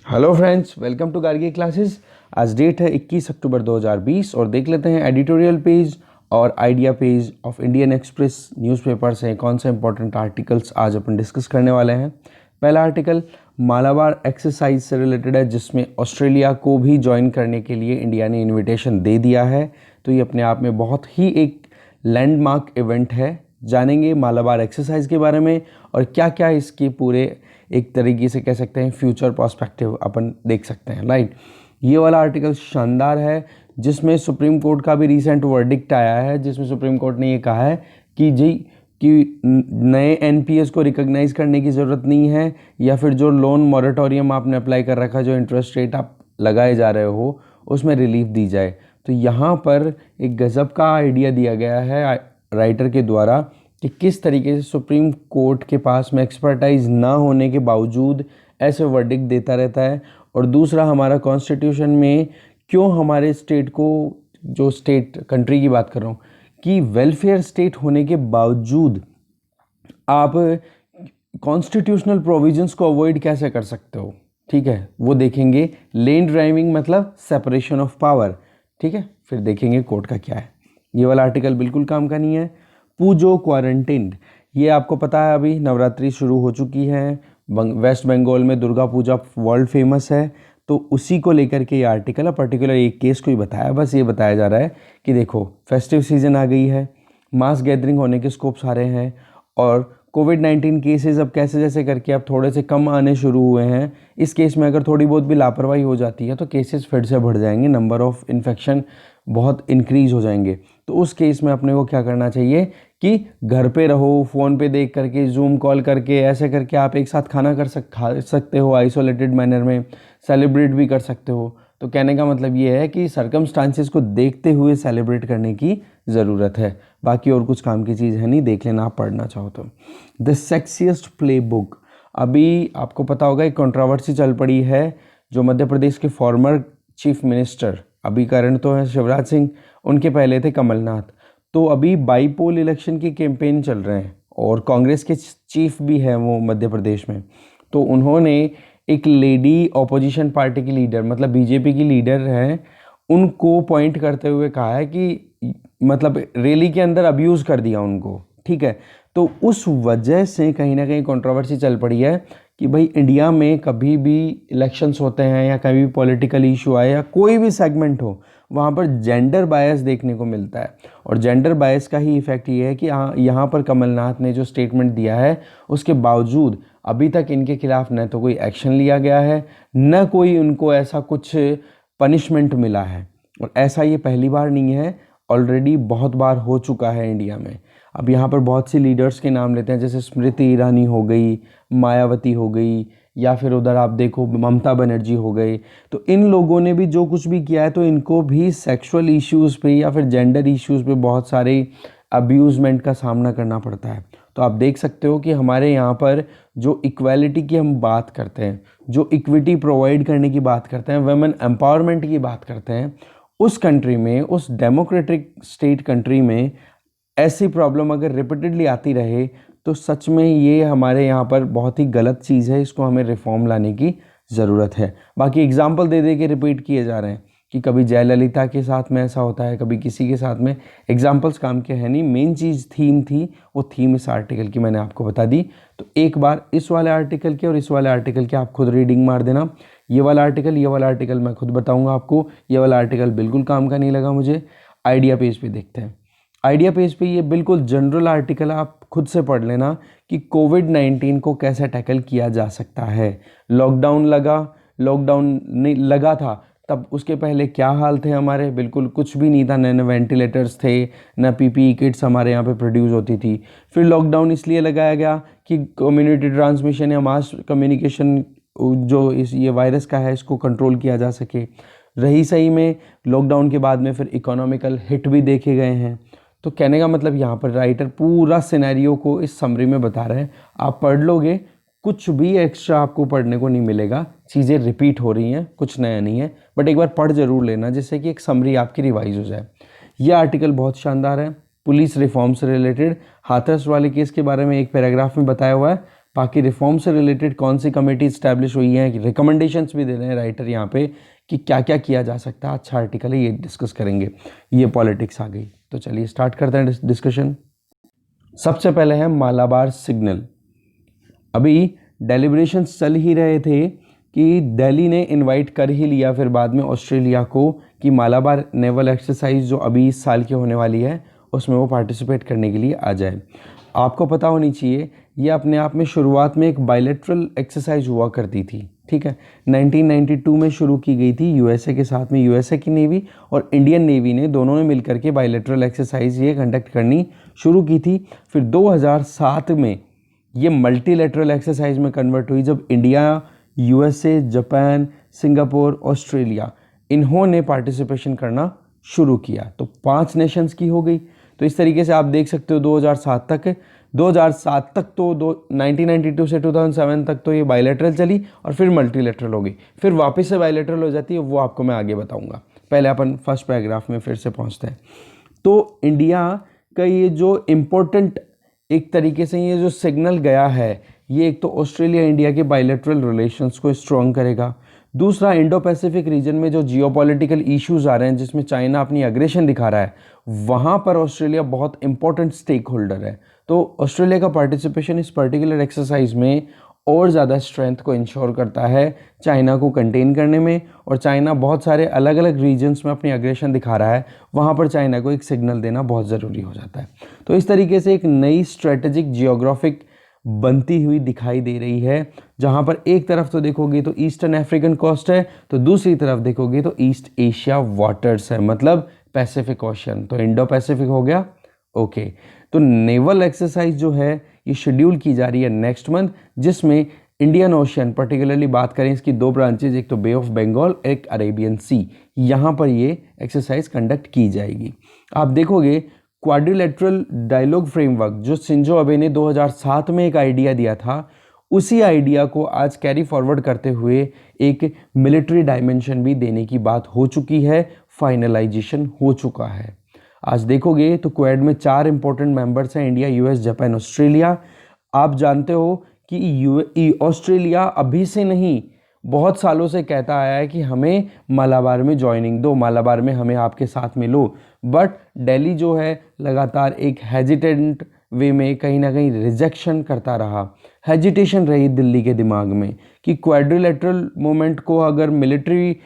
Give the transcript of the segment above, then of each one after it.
Hello friends, welcome to Gargi classes. आज date है 21 अक्टूबर 2020 और देख लेते हैं एडिटोरियल पेज और idea page of Indian Express newspaper से कौन से इंपॉर्टेंट आर्टिकल्स आज अपन डिस्कस करने वाले हैं। पहला आर्टिकल मालाबार एक्सरसाइज से रिलेटेड है, जिसमें ऑस्ट्रेलिया को भी ज्वाइन करने के लिए इंडिया ने इन्विटेशन दे दिया है। तो ये अपने आप में बहुत ही एक लैंडमार्क इवेंट है। जानेंगे मालाबार एक्सरसाइज के बारे में और क्या क्या इसके पूरे एक तरीके से कह सकते हैं फ्यूचर पर्सपेक्टिव अपन देख सकते हैं। राइट, ये वाला आर्टिकल शानदार है, जिसमें सुप्रीम कोर्ट का भी रिसेंट वर्डिक्ट आया है, जिसमें सुप्रीम कोर्ट ने ये कहा है कि नए एनपीएस को रिकॉग्नाइज करने की ज़रूरत नहीं है, या फिर जो लोन मॉरेटोरियम आपने अप्लाई कर रखा, जो इंटरेस्ट रेट आप लगाए जा रहे हो, उसमें रिलीफ दी जाए। तो यहाँ पर एक गज़ब का आइडिया दिया गया है राइटर के द्वारा कि किस तरीके से सुप्रीम कोर्ट के पास में एक्सपर्टाइज ना होने के बावजूद ऐसे वर्डिक्ट देता रहता है। और दूसरा, हमारा कॉन्स्टिट्यूशन में क्यों हमारे स्टेट को, जो स्टेट कंट्री की बात कर रहा हूँ, कि वेलफेयर स्टेट होने के बावजूद आप कॉन्स्टिट्यूशनल प्रोविजंस को अवॉइड कैसे कर सकते हो। ठीक है, वो देखेंगे। लेन ड्राइविंग मतलब सेपरेशन ऑफ पावर। ठीक है, फिर देखेंगे कोर्ट का क्या है। ये वाला आर्टिकल बिल्कुल काम का नहीं है। पूजो क्वारंटीन्ड, ये आपको पता है अभी नवरात्रि शुरू हो चुकी है। वेस्ट बंगाल में दुर्गा पूजा वर्ल्ड फेमस है, तो उसी को लेकर के ये आर्टिकल है। पर्टिकुलर एक केस को ही बताया, बस ये बताया जा रहा है कि देखो फेस्टिव सीजन आ गई है, मास गैदरिंग होने के स्कोप सारे हैं, और कोविड-19 केसेस अब कैसे जैसे करके अब थोड़े से कम आने शुरू हुए हैं। इस केस में अगर थोड़ी बहुत भी लापरवाही हो जाती है तो केसेस फिर से बढ़ जाएंगे, नंबर ऑफ़ इन्फेक्शन बहुत इंक्रीज़ हो जाएंगे। तो उस केस में अपने को क्या करना चाहिए कि घर पे रहो, फ़ोन पे देख करके, जूम कॉल करके, ऐसे करके आप एक साथ खाना खा सकते हो, आइसोलेटेड मैनर में सेलिब्रेट भी कर सकते हो। तो कहने का मतलब ये है कि सर्कमस्टांसेस को देखते हुए सेलिब्रेट करने की ज़रूरत है। बाकी और कुछ काम की चीज़ है नहीं, देख लेना आप पढ़ना चाहो तो। द सेक्सिएस्ट प्ले बुक, अभी आपको पता होगा एक कंट्रोवर्सी चल पड़ी है। जो मध्य प्रदेश के फॉर्मर चीफ मिनिस्टर, अभी करंट तो है शिवराज सिंह, उनके पहले थे कमलनाथ। तो अभी बाईपोल इलेक्शन की कैंपेन चल रहे हैं और कांग्रेस के चीफ भी हैं वो मध्य प्रदेश में। तो उन्होंने एक लेडी ऑपोजिशन पार्टी की लीडर, मतलब बीजेपी की लीडर हैं, उनको पॉइंट करते हुए कहा है कि मतलब रैली के अंदर अब्यूज़ कर दिया उनको। ठीक है, तो उस वजह से कहीं ना कहीं कंट्रोवर्सी चल पड़ी है कि भाई इंडिया में कभी भी इलेक्शंस होते हैं या कभी भी पॉलिटिकल इशू आए या कोई भी सेगमेंट हो, वहाँ पर जेंडर बायस देखने को मिलता है। और जेंडर बायस का ही इफ़ेक्ट ये है कि यहाँ पर कमलनाथ ने जो स्टेटमेंट दिया है, उसके बावजूद अभी तक इनके खिलाफ न तो कोई एक्शन लिया गया है, न कोई उनको ऐसा कुछ पनिशमेंट मिला है। और ऐसा ये पहली बार नहीं है, ऑलरेडी बहुत बार हो चुका है इंडिया में। अब यहाँ पर बहुत सी लीडर्स के नाम लेते हैं, जैसे स्मृति ईरानी हो गई, मायावती हो गई, या फिर उधर आप देखो ममता बनर्जी हो गई। तो इन लोगों ने भी जो कुछ भी किया है, तो इनको भी सेक्सुअल इश्यूज़ पे या फिर जेंडर इश्यूज़ पे बहुत सारे अब्यूज़मेंट का सामना करना पड़ता है। तो आप देख सकते हो कि हमारे यहाँ पर जो इक्वालिटी की हम बात करते हैं, जो इक्विटी प्रोवाइड करने की बात करते हैं, वुमेन एम्पावरमेंट की बात करते हैं, उस कंट्री में, उस डेमोक्रेटिक स्टेट कंट्री में ऐसी प्रॉब्लम अगर रिपीटेडली आती रहे तो सच में ये हमारे यहाँ पर बहुत ही गलत चीज़ है। इसको हमें रिफॉर्म लाने की ज़रूरत है। बाकी एग्जाम्पल दे दे के रिपीट किए जा रहे हैं कि कभी जयललिता के साथ में ऐसा होता है, कभी किसी के साथ में। एग्जाम्पल्स काम के हैं नहीं, मेन चीज़ थीम थी, वो थीम इस आर्टिकल की मैंने आपको बता दी। तो एक बार इस वाले आर्टिकल के और इस वाले आर्टिकल के आप खुद रीडिंग मार देना। ये वाला आर्टिकल मैं खुद बताऊँगा आपको। ये वाला आर्टिकल बिल्कुल काम का नहीं लगा मुझे। आइडिया पेज पे देखते हैं। आइडिया पेज पे ये बिल्कुल जनरल आर्टिकल आप खुद से पढ़ लेना कि कोविड-19 को कैसे टैकल किया जा सकता है। लॉकडाउन नहीं लगा था तब उसके पहले क्या हाल थे हमारे, बिल्कुल कुछ भी नहीं था, न वेंटिलेटर्स थे, न पीपीई किट्स हमारे यहाँ पे प्रोड्यूस होती थी। फिर लॉकडाउन इसलिए लगाया गया कि कम्युनिटी ट्रांसमिशन या मास कम्युनिकेशन जो ये वायरस का है, इसको कंट्रोल किया जा सके। रही सही में लॉकडाउन के बाद में फिर इकोनॉमिकल हिट भी देखे गए हैं। तो कहने का मतलब यहाँ पर राइटर पूरा सिनेरियो को इस समरी में बता रहे हैं। आप पढ़ लोगे, कुछ भी एक्स्ट्रा आपको पढ़ने को नहीं मिलेगा। चीज़ें रिपीट हो रही हैं, कुछ नया नहीं है, बट एक बार पढ़ जरूर लेना, जिससे कि एक समरी आपकी रिवाइज हो जाए। यह आर्टिकल बहुत शानदार है। पुलिस रिफॉर्म से रिलेटेड हाथरस वाले केस के बारे में एक पैराग्राफ में बताया हुआ है। बाकी रिफॉर्म से रिलेटेड कौन सी कमेटी इस्टेब्लिश हुई है, रिकमेंडेशंस भी दे रहे हैं राइटर यहाँ पे कि क्या क्या किया जा सकता है। अच्छा आर्टिकल है, ये डिस्कस करेंगे। ये पॉलिटिक्स आ गई, तो चलिए स्टार्ट करते हैं डिस्कशन। सबसे पहले है मालाबार सिग्नल। अभी डेलिब्रेशंस चल ही रहे थे कि दिल्ली ने इनवाइट कर ही लिया फिर बाद में ऑस्ट्रेलिया को कि मालाबार नेवल एक्सरसाइज जो अभी इस साल की होने वाली है उसमें वो पार्टिसिपेट करने के लिए आ जाए। आपको पता होनी चाहिए ये अपने आप में शुरुआत में एक बायलैटरल एक्सरसाइज हुआ करती थी, ठीक है। 1992 में शुरू की गई थी यूएसए के साथ में, यूएसए की नेवी और इंडियन नेवी ने दोनों ने मिलकर के बायलैटरल एक्सरसाइज ये कंडक्ट करनी शुरू की थी। फिर 2007 में ये मल्टीलैटरल एक्सरसाइज में कन्वर्ट हुई जब India, USA, Japan, Singapore, Australia इन्होंने पार्टिसिपेशन करना शुरू किया। तो 5 नेशंस की हो गई। तो इस तरीके से आप देख सकते हो 2007 तक तो 1992 से 2007 तक तो ये बायलैटरल चली और फिर मल्टीलैटरल हो गई, फिर वापस से बायलैटरल हो जाती है, वो आपको मैं आगे बताऊंगा। पहले अपन फर्स्ट पैराग्राफ में फिर से पहुंचते हैं। तो इंडिया का ये जो इम्पोर्टेंट एक तरीके से ये जो सिग्नल गया है, ये एक तो ऑस्ट्रेलिया इंडिया के बायलैटरल रिलेशंस को स्ट्रॉन्ग करेगा। दूसरा, इंडो पैसिफिक रीजन में जो जियोपॉलिटिकल इश्यूज आ रहे हैं जिसमें चाइना अपनी अग्रेशन दिखा रहा है, वहाँ पर ऑस्ट्रेलिया बहुत इंपॉर्टेंट स्टेक होल्डर है। तो ऑस्ट्रेलिया का पार्टिसिपेशन इस पर्टिकुलर एक्सरसाइज में और ज़्यादा स्ट्रेंथ को इंश्योर करता है चाइना को कंटेन करने में। और चाइना बहुत सारे अलग अलग रीजन्स में अपनी अग्रेशन दिखा रहा है, वहाँ पर चाइना को एक सिग्नल देना बहुत ज़रूरी हो जाता है। तो इस तरीके से एक नई स्ट्रेटेजिक जियोग्राफिक बनती हुई दिखाई दे रही है, जहाँ पर एक तरफ तो देखोगे तो ईस्टर्न अफ्रीकन कोस्ट है, तो दूसरी तरफ देखोगे तो ईस्ट एशिया वाटर्स है, मतलब पैसिफिक ओशन। तो इंडो पैसिफिक हो गया, ओके। तो नेवल एक्सरसाइज जो है ये शेड्यूल की जा रही है नेक्स्ट मंथ, जिसमें इंडियन ओशन पर्टिकुलरली बात करें इसकी 2 ब्रांचेज, एक तो बे ऑफ बंगाल, एक अरेबियन सी, यहाँ पर ये एक्सरसाइज कंडक्ट की जाएगी। आप देखोगे क्वाड्रिलेटरल डायलॉग फ्रेमवर्क जो शिंजो अबे ने 2007 में एक आइडिया दिया था, उसी आइडिया को आज कैरी फॉरवर्ड करते हुए एक मिलिट्री डायमेंशन भी देने की बात हो चुकी है, फाइनलाइजेशन हो चुका है। आज देखोगे तो क्वाड में 4 इंपॉर्टेंट मेंबर्स हैं, इंडिया, यूएस, जापान, ऑस्ट्रेलिया। आप जानते हो कि ऑस्ट्रेलिया अभी से नहीं बहुत सालों से कहता आया है कि हमें मालाबार में ज्वाइनिंग दो, मालाबार में हमें आपके साथ में लो, बट दिल्ली जो है लगातार एक हेजिटेंट वे में कहीं ना कहीं रिजेक्शन करता रहा। हेजिटेशन रही दिल्ली के दिमाग में कि क्वाड्रिलेटरल मूवमेंट को अगर मिलिट्री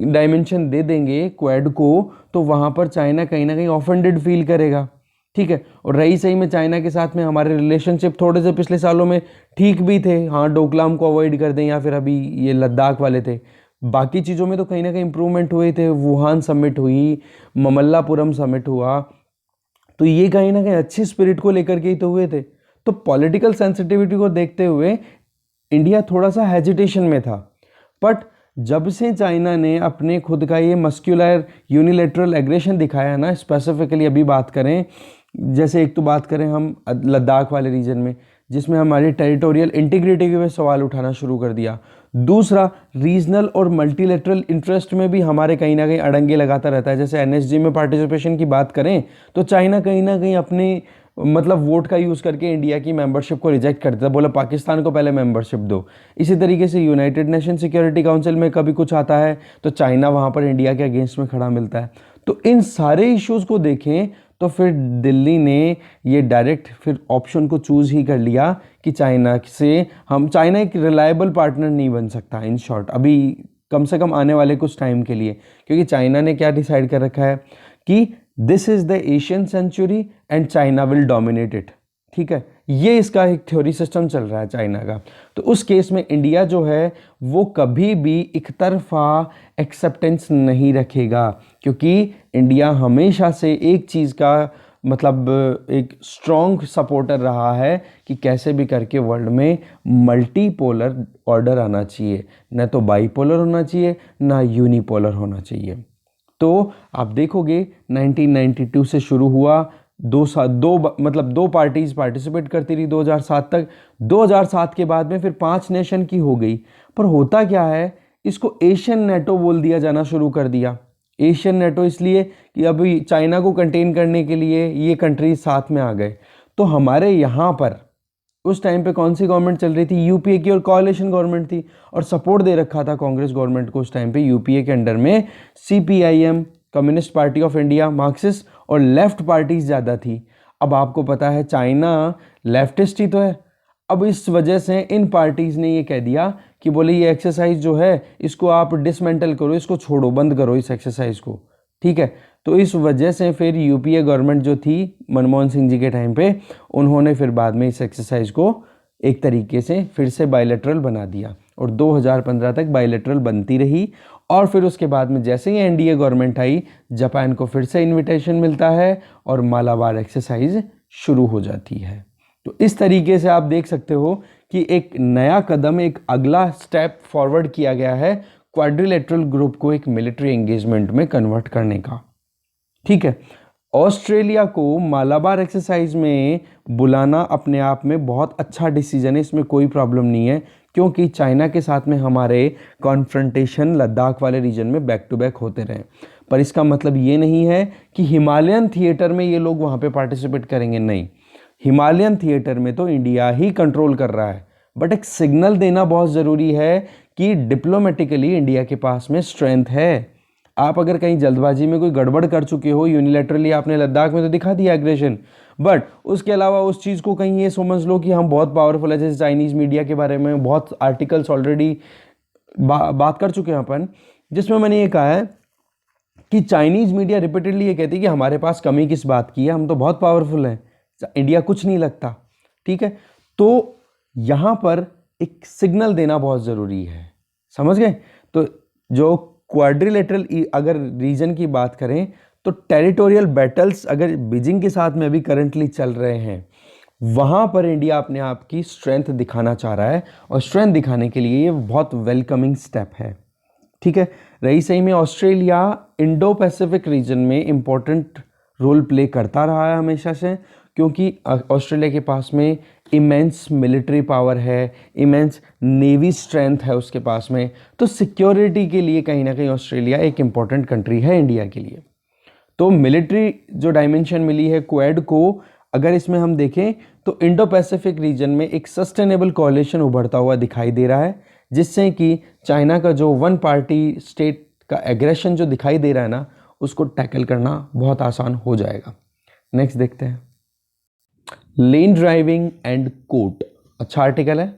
डायमेंशन दे देंगे क्वाड को, तो वहाँ पर चाइना कहीं ना कहीं ऑफेंडेड फील करेगा, ठीक है। और रही सही में चाइना के साथ में हमारे रिलेशनशिप थोड़े से पिछले सालों में ठीक भी थे, हाँ डोकलाम को अवॉइड कर दें या फिर अभी ये लद्दाख वाले थे, बाकी चीज़ों में तो कहीं ना कहीं इंप्रूवमेंट हुए थे। वुहान समिट हुई, ममल्लापुरम समिट हुआ, तो ये कहीं ना कहीं अच्छी स्पिरिट को लेकर के ही तो हुए थे। तो पॉलिटिकल सेंसिटिविटी को देखते हुए इंडिया थोड़ा सा हेजिटेशन में था, बट जब से चाइना ने अपने खुद का ये मस्क्यूलर यूनिलेटरल एग्रेशन दिखाया ना, स्पेसिफिकली अभी बात करें, जैसे एक तो बात करें हम लद्दाख वाले रीजन में जिसमें हमारी टेरिटोरियल इंटीग्रिटी के सवाल उठाना शुरू कर दिया। दूसरा, रीजनल और मल्टीलेटरल इंटरेस्ट में भी हमारे कहीं ना कहीं अड़ंगे लगाता रहता है। जैसे एनएसजी में पार्टिसिपेशन की बात करें तो चाइना कहीं ना कहीं अपने मतलब वोट का यूज़ करके इंडिया की मेंबरशिप को रिजेक्ट कर देता, बोला पाकिस्तान को पहले मेंबरशिप दो। इसी तरीके से यूनाइटेड नेशन सिक्योरिटी काउंसिल में कभी कुछ आता है तो चाइना वहाँ पर इंडिया के अगेंस्ट में खड़ा मिलता है। तो इन सारे इश्यूज़ को देखें तो फिर दिल्ली ने ये डायरेक्ट फिर ऑप्शन को चूज़ ही कर लिया कि चाइना एक रिलायबल पार्टनर नहीं बन सकता इन शॉर्ट, अभी कम से कम आने वाले कुछ टाइम के लिए, क्योंकि चाइना ने क्या डिसाइड कर रखा है कि this is the Asian century and China will dominate it, ठीक है। ये इसका एक थ्योरी सिस्टम चल रहा है चाइना का। तो उस केस में इंडिया जो है वो कभी भी एक तरफा एक्सेप्टेंस नहीं रखेगा, क्योंकि इंडिया हमेशा से एक चीज़ का मतलब एक स्ट्रॉन्ग सपोर्टर रहा है कि कैसे भी करके वर्ल्ड में मल्टीपोलर ऑर्डर आना चाहिए, न तो बाईपोलर होना चाहिए ना यूनिपोलर होना चाहिए। तो आप देखोगे 1992 से शुरू हुआ, दो पार्टीज पार्टिसिपेट करती रही 2007 तक। 2007 के बाद में फिर 5 नेशन की हो गई, पर होता क्या है, इसको एशियन नेटो बोल दिया जाना शुरू कर दिया। एशियन नेटो इसलिए कि अभी चाइना को कंटेन करने के लिए ये कंट्रीज साथ में आ गए। तो हमारे यहाँ पर उस टाइम पे कौन सी गवर्नमेंट चल रही थी? यूपीए की, और कोalition गवर्नमेंट थी, और सपोर्ट दे रखा था कांग्रेस गवर्नमेंट को उस टाइम पे यूपीए के अंडर में CPIM, communist party of India, Marxist और लेफ्ट पार्टीज ज़्यादा थी। अब आपको पता है चाइना लेफ्टिस्ट ही तो है। अब इस वजह से इन पार्टीज़ ने ये कह दिया कि बोले ये एक्सरसाइज जो है इसको आप डिसमेंटल करो, इसको छोड़ो, बंद करो इस एक्सरसाइज को, ठीक है। तो इस वजह से फिर यूपीए गवर्नमेंट जो थी मनमोहन सिंह जी के टाइम पे, उन्होंने फिर बाद में इस एक्सरसाइज को एक तरीके से फिर से बायलैटरल बना दिया और 2015 तक बायलैटरल बनती रही। और फिर उसके बाद में जैसे ही एनडीए गवर्नमेंट आई, जापान को फिर से इनविटेशन मिलता है और मालाबार एक्सरसाइज शुरू हो जाती है। तो इस तरीके से आप देख सकते हो कि एक नया कदम, एक अगला स्टेप फॉरवर्ड किया गया है क्वाड्रिलेटरल ग्रुप को एक मिलिट्री एंगेजमेंट में कन्वर्ट करने का, ठीक है। ऑस्ट्रेलिया को मालाबार एक्सरसाइज में बुलाना अपने आप में बहुत अच्छा डिसीजन है, इसमें कोई प्रॉब्लम नहीं है, क्योंकि चाइना के साथ में हमारे कॉन्फ्रंटेशन लद्दाख वाले रीजन में बैक टू बैक होते रहे। पर इसका मतलब ये नहीं है कि हिमालयन थिएटर में ये लोग वहाँ पे पार्टिसिपेट करेंगे, नहीं। हिमालयन थिएटर में तो इंडिया ही कंट्रोल कर रहा है, बट एक सिग्नल देना बहुत ज़रूरी है कि डिप्लोमेटिकली इंडिया के पास में स्ट्रेंथ है। आप अगर कहीं जल्दबाजी में कोई गड़बड़ कर चुके हो, यूनिलैटरली आपने लद्दाख में तो दिखा दिया एग्रेशन, बट उसके अलावा उस चीज़ को कहीं ये समझ लो कि हम बहुत पावरफुल है, जैसे चाइनीज़ मीडिया के बारे में बहुत आर्टिकल्स ऑलरेडी बात कर चुके हैं अपन, जिसमें मैंने ये कहा है कि चाइनीज़ मीडिया रिपीटेडली ये कहती है कि हमारे पास कमी किस बात की है, हम तो बहुत पावरफुल हैं, इंडिया कुछ नहीं लगता, ठीक है। तो यहाँ पर एक सिग्नल देना बहुत ज़रूरी है, समझ गए। तो जो क्वाड्रिलेटरल अगर रीजन की बात करें तो टेरिटोरियल बैटल्स अगर बीजिंग के साथ में अभी करंटली चल रहे हैं, वहाँ पर इंडिया अपने आप की स्ट्रेंथ दिखाना चाह रहा है, और स्ट्रेंथ दिखाने के लिए ये बहुत वेलकमिंग स्टेप है, ठीक है। रही सही में ऑस्ट्रेलिया इंडो पैसिफिक रीजन में इम्पोर्टेंट रोल प्ले करता रहा है हमेशा से, क्योंकि ऑस्ट्रेलिया के पास में इमेंस मिलिट्री पावर है, इमेंस नेवी स्ट्रेंथ है उसके पास में, तो सिक्योरिटी के लिए कहीं ना कहीं ऑस्ट्रेलिया एक इम्पॉर्टेंट कंट्री है इंडिया के लिए। तो मिलिट्री जो डायमेंशन मिली है क्वाड को, अगर इसमें हम देखें तो इंडो पैसिफिक रीजन में एक सस्टेनेबल कोalition उभरता हुआ दिखाई दे रहा है, जिससे कि चाइना का जो वन पार्टी स्टेट का एग्रेशन जो दिखाई दे रहा है ना, उसको टैकल करना बहुत आसान हो जाएगा। नेक्स्ट देखते हैं, लेन ड्राइविंग एंड कोर्ट। अच्छा आर्टिकल है,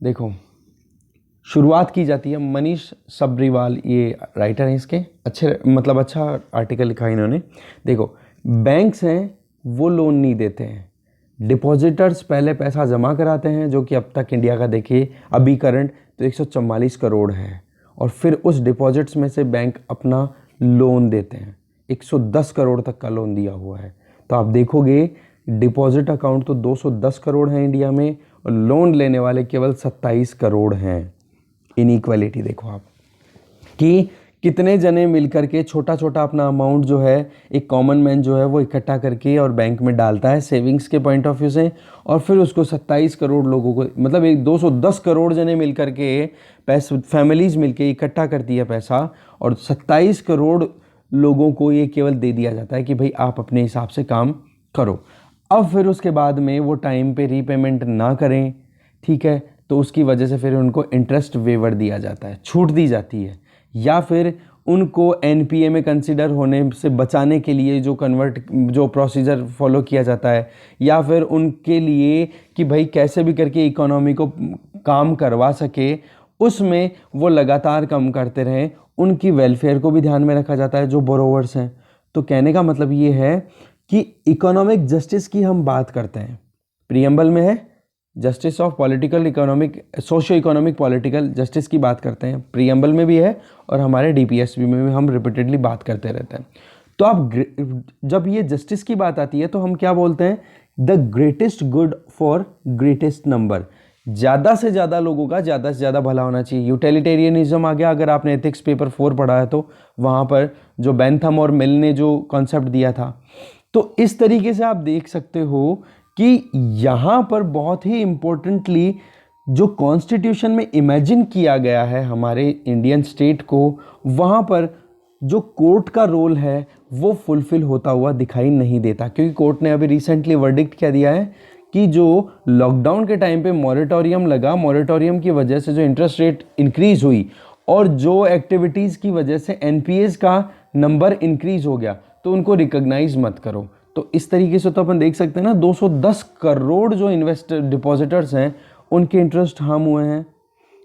देखो शुरुआत की जाती है, मनीष सब्रीवाल ये राइटर हैं इसके, अच्छे मतलब अच्छा आर्टिकल लिखा है इन्होंने। देखो बैंक्स हैं वो लोन नहीं देते हैं, डिपॉजिटर्स पहले पैसा जमा कराते हैं, जो कि अब तक इंडिया का देखिए अभी करंट तो 144 करोड़ है, और फिर उस डिपॉजिट्स में से बैंक अपना लोन देते हैं, 110 करोड़ तक का लोन दिया हुआ है। तो आप देखोगे डिपॉजिट अकाउंट तो 210 करोड़ हैं इंडिया में, और लोन लेने वाले केवल 27 करोड़ हैं। इनइक्वालिटी देखो आप कि कितने जने मिलकर के छोटा छोटा अपना अमाउंट जो है एक कॉमन मैन जो है वो इकट्ठा करके और बैंक में डालता है सेविंग्स के पॉइंट ऑफ व्यू से, और फिर उसको 27 करोड़ लोगों को, मतलब एक 210 करोड़ जने मिलकर के पैसे, फैमिलीज मिलके इकट्ठा करती है पैसा, और 27 करोड़ लोगों को ये केवल दे दिया जाता है कि भाई आप अपने हिसाब से काम करो। अब फिर उसके बाद में वो टाइम पे रीपेमेंट ना करें, ठीक है, तो उसकी वजह से फिर उनको इंटरेस्ट वेवर दिया जाता है, छूट दी जाती है, या फिर उनको एनपीए में कंसिडर होने से बचाने के लिए जो प्रोसीजर फॉलो किया जाता है, या फिर उनके लिए कि भाई कैसे भी करके इकोनॉमी को काम करवा सके, उसमें वो लगातार कम करते रहें, उनकी वेलफेयर को भी ध्यान में रखा जाता है जो बोरोवर्स हैं। तो कहने का मतलब ये है कि इकोनॉमिक जस्टिस की हम बात करते हैं, प्रीएम्बल में है justice of political economic socio economic political justice की बात करते हैं, प्रीएम्बल में भी है और हमारे डीपीएसपी में भी हम रिपीटेडली बात करते रहते हैं। तो आप जब ये जस्टिस की बात आती है तो हम क्या बोलते हैं, the greatest good for greatest number, ज़्यादा से ज़्यादा लोगों का ज़्यादा से ज़्यादा भला होना चाहिए। यूटिलिटेरियनिज्म आ गया, अगर आपने एथिक्स पेपर 4 पढ़ा है तो वहाँ पर जो बेंथम और मिल ने जो कॉन्सेप्ट दिया था। तो इस तरीके से आप देख सकते हो कि यहाँ पर बहुत ही इम्पोर्टेंटली जो कॉन्स्टिट्यूशन में इमेजिन किया गया है हमारे इंडियन स्टेट को, वहाँ पर जो कोर्ट का रोल है वो फुलफिल होता हुआ दिखाई नहीं देता, क्योंकि कोर्ट ने अभी रिसेंटली वर्डिक्ट क्या दिया है कि जो लॉकडाउन के टाइम पे मॉरेटोरियम लगा, मॉरेटोरियम की वजह से जो इंटरेस्ट रेट इंक्रीज हुई और जो एक्टिविटीज़ की वजह से एनपीएस का नंबर इंक्रीज हो गया, तो उनको रिकॉग्नाइज मत करो। तो इस तरीके से तो अपन देख सकते हैं ना, 210 करोड़ जो इन्वेस्टर डिपॉजिटर्स हैं उनके इंटरेस्ट हार्म हुए हैं।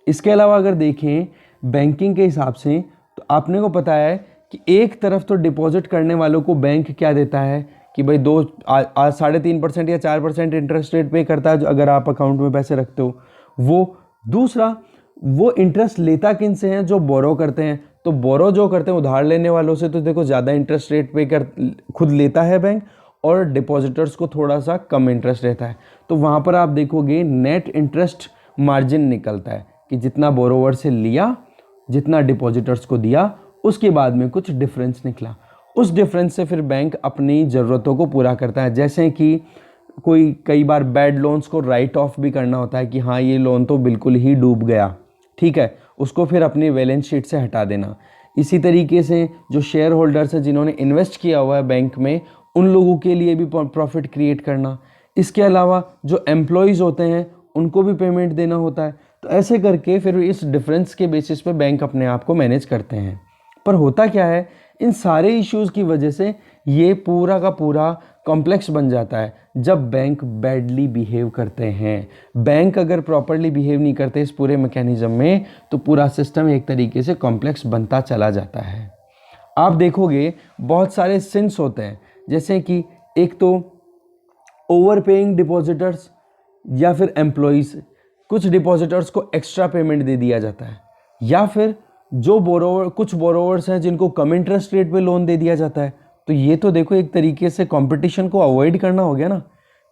इसके अलावा अगर देखें बैंकिंग के हिसाब से, तो आपने को पता है कि एक तरफ तो डिपॉजिट करने वालों को बैंक क्या देता है कि भाई 3.5% या 4% इंटरेस्ट रेट पे करता है अगर आप अकाउंट में पैसे रखते हो। वो दूसरा, वो इंटरेस्ट लेता किन से हैं? जो बोरो करते हैं। तो बोरो जो करते हैं उधार लेने वालों से, तो देखो ज़्यादा इंटरेस्ट रेट पे कर खुद लेता है बैंक, और डिपॉजिटर्स को थोड़ा सा कम इंटरेस्ट रहता है। तो वहाँ पर आप देखोगे नेट इंटरेस्ट मार्जिन निकलता है कि जितना बोरोवर से लिया, जितना डिपॉजिटर्स को दिया, उसके बाद में कुछ डिफरेंस निकला। उस डिफरेंस से फिर बैंक अपनी ज़रूरतों को पूरा करता है। जैसे कि कई बार बैड लोन्स को राइट ऑफ भी करना होता है कि हाँ ये लोन तो बिल्कुल ही डूब गया, ठीक है, उसको फिर अपनी बैलेंस शीट से हटा देना। इसी तरीके से जो शेयर होल्डर्स हैं जिन्होंने इन्वेस्ट किया हुआ है बैंक में, उन लोगों के लिए भी प्रॉफिट क्रिएट करना। इसके अलावा जो एम्प्लॉयज़ होते हैं उनको भी पेमेंट देना होता है। तो ऐसे करके फिर इस डिफरेंस के बेसिस पे बैंक अपने आप को मैनेज करते हैं। पर होता क्या है, इन सारे इश्यूज़ की वजह से ये पूरा का पूरा कॉम्प्लेक्स बन जाता है जब बैंक बैडली बिहेव करते हैं। बैंक अगर प्रॉपरली बिहेव नहीं करते इस पूरे मैकेनिज्म में, तो पूरा सिस्टम एक तरीके से कॉम्प्लेक्स बनता चला जाता है। आप देखोगे बहुत सारे सिंस होते हैं, जैसे कि एक तो ओवर पेइंग डिपॉजिटर्स या फिर एम्प्लॉइज़, कुछ डिपॉजिटर्स को एक्स्ट्रा पेमेंट दे दिया जाता है, या फिर जो कुछ बोरोवर्स हैं जिनको कम इंटरेस्ट रेट पे लोन दे दिया जाता है। तो ये तो देखो एक तरीके से कंपटीशन को अवॉइड करना हो गया ना।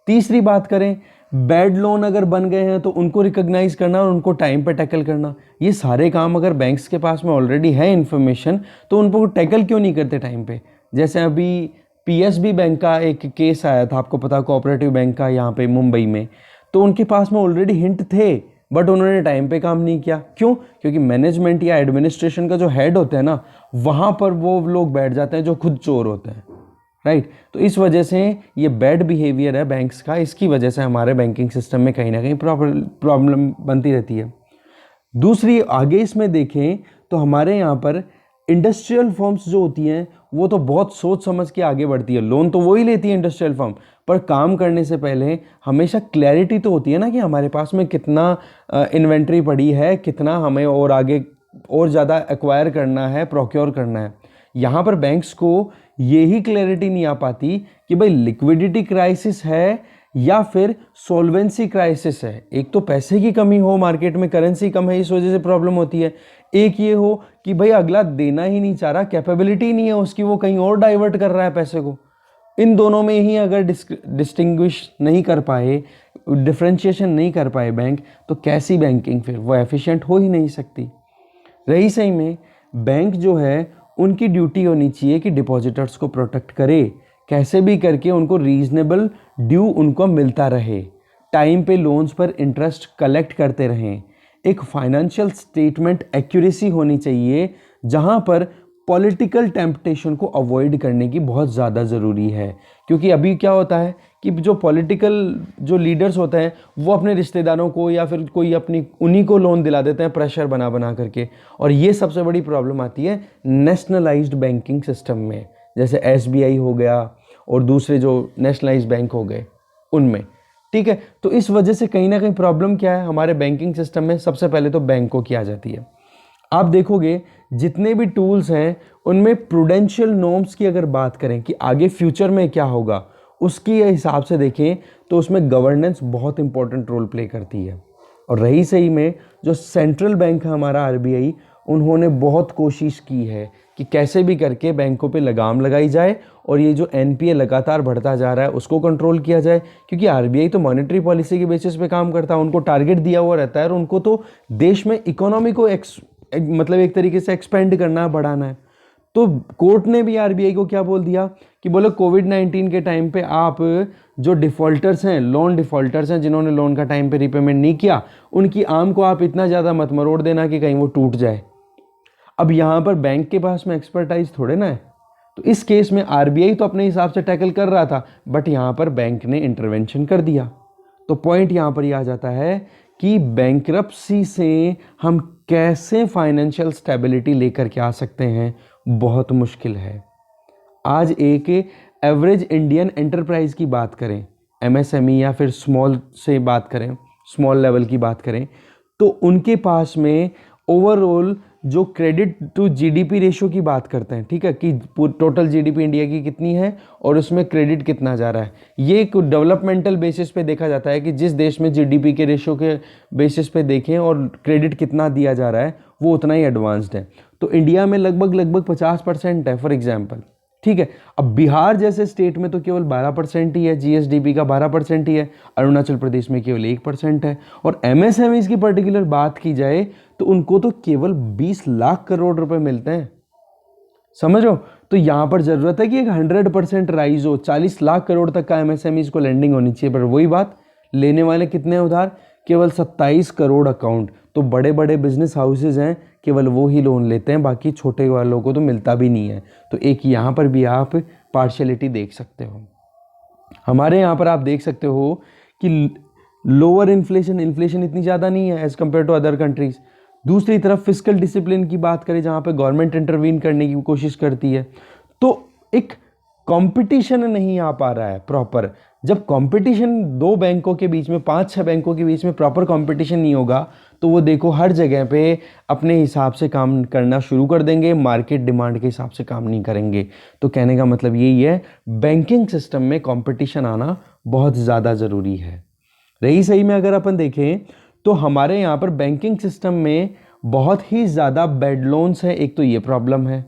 तीसरी बात करें, बैड लोन अगर बन गए हैं तो उनको रिकॉग्नाइज करना और उनको टाइम पे टैकल करना। ये सारे काम अगर बैंक्स के पास में ऑलरेडी है इन्फॉर्मेशन, तो उनको टैकल क्यों नहीं करते टाइम पे? जैसे अभी पीएसबी बैंक का एक केस आया था, आपको पता, कोऑपरेटिव बैंक का, यहाँ पे मुंबई में। तो उनके पास में ऑलरेडी हिंट थे, बट उन्होंने टाइम पे काम नहीं किया। क्यों? क्योंकि मैनेजमेंट या एडमिनिस्ट्रेशन का जो हेड होता है ना, वहाँ पर वो लोग बैठ जाते हैं जो खुद चोर होते हैं, राइट। तो इस वजह से ये बैड बिहेवियर है बैंक्स का, इसकी वजह से हमारे बैंकिंग सिस्टम में कहीं ना कहीं प्रॉब्लम बनती रहती है। दूसरी, आगे इसमें देखें तो हमारे यहाँ पर इंडस्ट्रियल फर्म्स जो होती हैं वो तो बहुत सोच समझ के आगे बढ़ती है। लोन तो वही लेती है इंडस्ट्रियल फर्म, पर काम करने से पहले हमेशा क्लैरिटी तो होती है ना कि हमारे पास में कितना इन्वेंट्री पड़ी है, कितना हमें और आगे और ज़्यादा एक्वायर करना है, प्रोक्योर करना है। यहाँ पर बैंक्स को यही क्लैरिटी नहीं आ पाती कि भाई लिक्विडिटी क्राइसिस है या फिर सॉल्वेंसी क्राइसिस है। एक तो पैसे की कमी हो, मार्केट में करेंसी कम है, इस वजह से प्रॉब्लम होती है। एक ये हो कि भाई अगला देना ही नहीं चाह रहा, कैपेबिलिटी नहीं है उसकी, वो कहीं और डाइवर्ट कर रहा है पैसे को। इन दोनों में ही अगर डिस्टिंग्विश नहीं कर पाए, डिफ्रेंशिएशन नहीं कर पाए बैंक, तो कैसी बैंकिंग फिर वो एफिशिएंट हो ही नहीं सकती। रही सही में बैंक जो है उनकी ड्यूटी होनी चाहिए कि डिपॉजिटर्स को प्रोटेक्ट करे, कैसे भी करके उनको रीजनेबल ड्यू उनको मिलता रहे, टाइम पे लोन्स पर इंटरेस्ट कलेक्ट करते रहें। एक फाइनेंशियल स्टेटमेंट एक्यूरेसी होनी चाहिए, जहां पर पॉलिटिकल टेम्पटेशन को अवॉइड करने की बहुत ज़्यादा ज़रूरी है। क्योंकि अभी क्या होता है कि जो पॉलिटिकल जो लीडर्स होते हैं वो अपने रिश्तेदारों को या फिर कोई अपनी उन्हीं को लोन दिला देते हैं प्रेशर बना बना करके, और ये सबसे बड़ी प्रॉब्लम आती है नेशनलाइज्ड बैंकिंग सिस्टम में, जैसे एसबीआई हो गया और दूसरे जो नेशनलाइज्ड बैंक हो गए उनमें, ठीक है। तो इस वजह से कहीं ना कहीं प्रॉब्लम क्या है हमारे बैंकिंग सिस्टम में, सबसे पहले तो बैंकों की आ जाती है। आप देखोगे जितने भी टूल्स हैं उनमें प्रूडेंशियल नॉर्म्स की अगर बात करें कि आगे फ्यूचर में क्या होगा, उसकी हिसाब से देखें तो उसमें गवर्नेंस बहुत इंपॉर्टेंट रोल प्ले करती है। और रही सही में जो सेंट्रल बैंक है हमारा आरबीआई, उन्होंने बहुत कोशिश की है कि कैसे भी करके बैंकों पे लगाम लगाई जाए और ये जो एनपीए लगातार बढ़ता जा रहा है उसको कंट्रोल किया जाए। क्योंकि आरबीआई तो मॉनेटरी पॉलिसी के बेसिस पे काम करता है, उनको टारगेट दिया हुआ रहता है और उनको तो देश में इकोनॉमी को मतलब एक तरीके से एक्सपेंड करना है, बढ़ाना है। तो कोर्ट ने भी आरबीआई को क्या बोल दिया कि बोले कोविड-19 के टाइम पे आप जो डिफ़ॉल्टर्स हैं, लोन डिफ़ॉल्टर्स हैं, जिन्होंने लोन का टाइम पे रिपेमेंट नहीं किया, उनकी आम को आप इतना ज़्यादा मत मरोड़ देना कि कहीं वो टूट जाए। अब यहाँ पर बैंक के पास में एक्सपर्टाइज थोड़े ना है, तो इस केस में आरबीआई तो अपने हिसाब से टैकल कर रहा था, बट यहाँ पर बैंक ने इंटरवेंशन कर दिया। तो पॉइंट यहाँ पर ये आ जाता है कि बैंकरप्सी से हम कैसे फाइनेंशियल स्टेबिलिटी लेकर के आ सकते हैं, बहुत मुश्किल है। आज एक एवरेज इंडियन एंटरप्राइज की बात करें, एमएसएमई या फिर स्मॉल से बात करें, स्मॉल लेवल की बात करें, तो उनके पास में ओवरऑल जो क्रेडिट टू जीडीपी रेशो की बात करते हैं, ठीक है, कि टोटल जीडीपी इंडिया की कितनी है और उसमें क्रेडिट कितना जा रहा है, ये एक डेवलपमेंटल बेसिस पे देखा जाता है कि जिस देश में जीडीपी के रेशो के बेसिस पे देखें और क्रेडिट कितना दिया जा रहा है वो उतना ही एडवांस्ड है। तो इंडिया में लगभग 50% है फॉर एग्जाम्पल, ठीक है। अब बिहार जैसे स्टेट में तो केवल 12% ही है, जीएसडीपी का 12% ही है, अरुणाचल प्रदेश में केवल 1% है, और एमएसएमईज की पर्टिकुलर बात की जाए तो उनको तो केवल 20 लाख करोड़ रुपए मिलते हैं, समझ लो। तो यहां पर जरूरत है कि एक 100% राइज हो, 40 लाख करोड़ तक का एमएसएमईज को लैंडिंग होनी चाहिए, पर वही बात, लेने वाले कितने उधार, केवल 27 करोड़ अकाउंट। तो बड़े बड़े बिजनेस हाउसेज हैं, केवल वो ही लोन लेते हैं, बाकी छोटे वालों को तो मिलता भी नहीं है। तो एक यहाँ पर भी आप पार्शियलिटी देख सकते हो। हमारे यहाँ पर आप देख सकते हो कि लोअर इन्फ्लेशन इतनी ज़्यादा नहीं है as compare to other countries. दूसरी तरफ फिस्कल डिसिप्लिन की बात करें, जहाँ पे गवर्नमेंट इंटरवीन करने की कोशिश करती है, तो एक कंपटीशन नहीं आ पा रहा है प्रॉपर। जब कंपटीशन दो बैंकों के बीच में, 5-6 बैंकों के बीच में प्रॉपर कंपटीशन नहीं होगा, तो वो देखो हर जगह पे अपने हिसाब से काम करना शुरू कर देंगे, मार्केट डिमांड के हिसाब से काम नहीं करेंगे। तो कहने का मतलब यही है, बैंकिंग सिस्टम में कंपटीशन आना बहुत ज़्यादा ज़रूरी है। रही सही में अगर अपन देखें तो हमारे यहाँ पर बैंकिंग सिस्टम में बहुत ही ज़्यादा बैड लोन्स है, एक तो ये प्रॉब्लम है।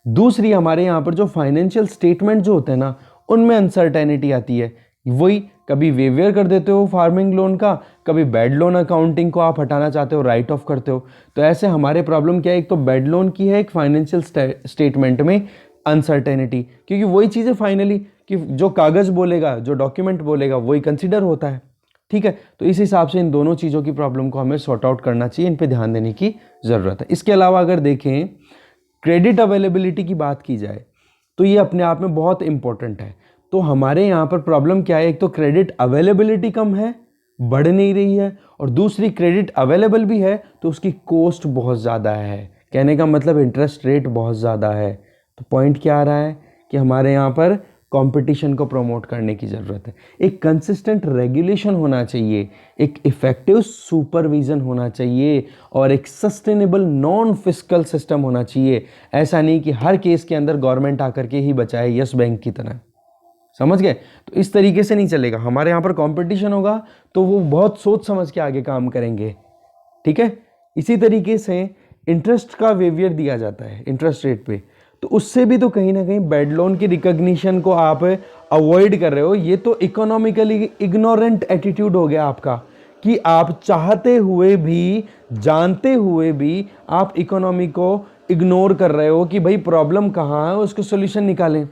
दूसरी, हमारे यहाँ पर जो फाइनेंशियल स्टेटमेंट जो होते हैं ना, उनमें अनसर्टेनिटी आती है। वही कभी वेवियर कर देते हो फार्मिंग लोन का, कभी बैड लोन अकाउंटिंग को आप हटाना चाहते हो, राइट ऑफ करते हो। तो ऐसे हमारे प्रॉब्लम क्या है, एक तो बैड लोन की है, एक फाइनेंशियल स्टेटमेंट में अनसर्टेनिटी, क्योंकि वही चीज़ें फाइनली कि जो कागज़ बोलेगा, जो डॉक्यूमेंट बोलेगा, वही कंसिडर होता है, ठीक है। तो इस हिसाब से इन दोनों चीज़ों की प्रॉब्लम को हमें सॉर्ट आउट करना चाहिए, इन पे ध्यान देने की ज़रूरत है। इसके अलावा अगर देखें क्रेडिट अवेलेबिलिटी की बात की जाए तो ये अपने आप में बहुत इंपॉर्टेंट है। तो हमारे यहाँ पर प्रॉब्लम क्या है, एक तो क्रेडिट अवेलेबिलिटी कम है, बढ़ नहीं रही है, और दूसरी क्रेडिट अवेलेबल भी है तो उसकी कॉस्ट बहुत ज़्यादा है। कहने का मतलब इंटरेस्ट रेट बहुत ज़्यादा है। तो पॉइंट क्या आ रहा है कि हमारे यहाँ पर कंपटीशन को प्रमोट करने की ज़रूरत है। एक कंसिस्टेंट रेगुलेशन होना चाहिए, एक इफेक्टिव सुपरविजन होना चाहिए, और एक सस्टेनेबल नॉन फिस्कल सिस्टम होना चाहिए। ऐसा नहीं कि हर केस के अंदर गवर्नमेंट आकर के ही बचाए, यस बैंक की तरह, समझ गए। तो इस तरीके से नहीं चलेगा। हमारे यहाँ पर कंपटीशन होगा तो वो बहुत सोच समझ के आगे काम करेंगे, ठीक है। इसी तरीके से इंटरेस्ट का वेवियर दिया जाता है इंटरेस्ट रेट पे, तो उससे भी तो कहीं ना कहीं बैड लोन की रिकॉग्निशन को आप अवॉइड कर रहे हो। ये तो इकोनॉमिकली इग्नोरेंट एटीट्यूड हो गया आपका, कि आप चाहते हुए भी, जानते हुए भी आप इकोनॉमी को इग्नोर कर रहे हो कि भाई प्रॉब्लम कहाँ है, उसको सोल्यूशन निकालें।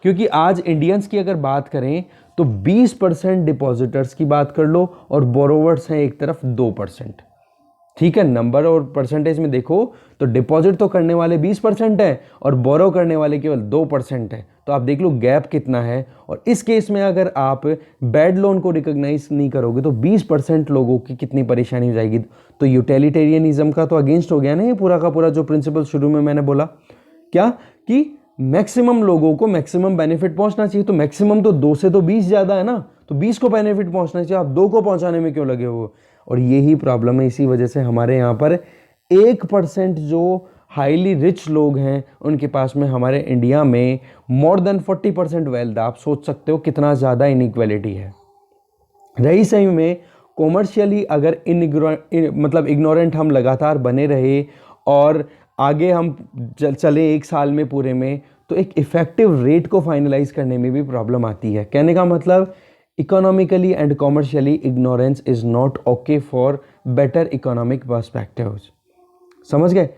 क्योंकि आज इंडियंस की अगर बात करें तो 20% डिपॉजिटर्स की बात कर लो और बोरोवर्स हैं एक तरफ 2%, ठीक है। नंबर और परसेंटेज में देखो तो डिपॉजिट तो करने वाले 20% है और बोरो करने वाले केवल 2% है। तो आप देख लो गैप कितना है। और इस केस में अगर आप बैड लोन को रिकॉग्नाइज नहीं करोगे तो 20% लोगों की कितनी परेशानी हो जाएगी। तो यूटिलिटेरियनिज्म का तो अगेंस्ट हो गया ना ये पूरा का पूरा जो प्रिंसिपल शुरू में मैंने बोला, क्या कि मैक्सिमम लोगों को मैक्सिमम बेनिफिट पहुंचना चाहिए। तो मैक्सिमम तो 2 से तो 20 ज़्यादा है ना, तो 20 को बेनिफिट पहुंचना चाहिए, आप 2 को पहुंचाने में क्यों लगे हो। और यही प्रॉब्लम है। इसी वजह से हमारे यहाँ पर 1% जो हाईली रिच लोग हैं उनके पास में, हमारे इंडिया में मोर देन 40% वेल्थ। आप सोच सकते हो कितना ज़्यादा इनइक्वालिटी है। रही सही में कॉमर्शियली अगर मतलब इग्नोरेंट हम लगातार बने रहे और आगे हम चले 1 साल में पूरे में, तो एक इफेक्टिव रेट को फाइनलाइज करने में भी प्रॉब्लम आती है। कहने का मतलब economically and commercially ignorance is not okay for better economic perspectives, समझ गए।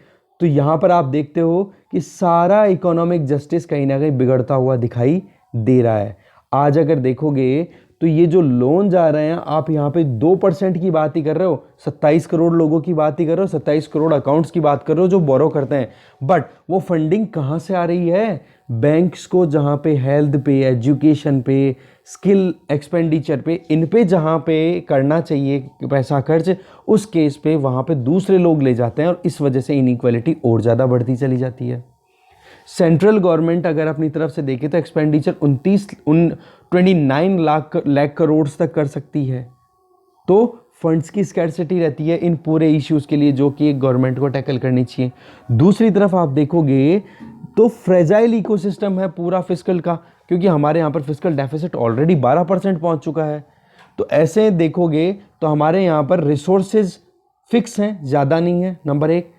तो यहाँ पर आप देखते हो कि सारा इकोनॉमिक जस्टिस कहीं ना कहीं बिगड़ता हुआ दिखाई दे रहा है। आज अगर देखोगे तो ये जो लोन जा रहे हैं, आप यहाँ पे 2% की बात ही कर रहे हो, 27 करोड़ लोगों की बात ही कर रहे हो, 27 करोड़ अकाउंट्स की बात कर रहे हो जो बोरो करते हैं। बट वो फंडिंग कहाँ से आ रही है? बैंक्स को, जहाँ पे हेल्थ पे, एजुकेशन पे, स्किल एक्सपेंडिचर पे, इन पे जहाँ पे करना चाहिए पैसा खर्च, उस केस पे वहाँ पे दूसरे लोग ले जाते हैं और इस वजह से इनइक्वालिटी और ज़्यादा बढ़ती चली जाती है। सेंट्रल गवर्नमेंट अगर अपनी तरफ से देखे तो एक्सपेंडिचर 29 लाख करोड़ तक कर सकती है। तो फंड्स की स्कैर्सिटी रहती है इन पूरे इश्यूज के लिए जो कि एक गवर्नमेंट को टैकल करनी चाहिए। दूसरी तरफ आप देखोगे तो फ्रेजाइल इकोसिस्टम है पूरा फिस्कल का, क्योंकि हमारे यहाँ पर फिस्कल डेफिसिट ऑलरेडी 12% पहुँच चुका है। तो ऐसे देखोगे तो हमारे यहाँ पर रिसोर्सेज फिक्स हैं, ज़्यादा नहीं है, नंबर एक,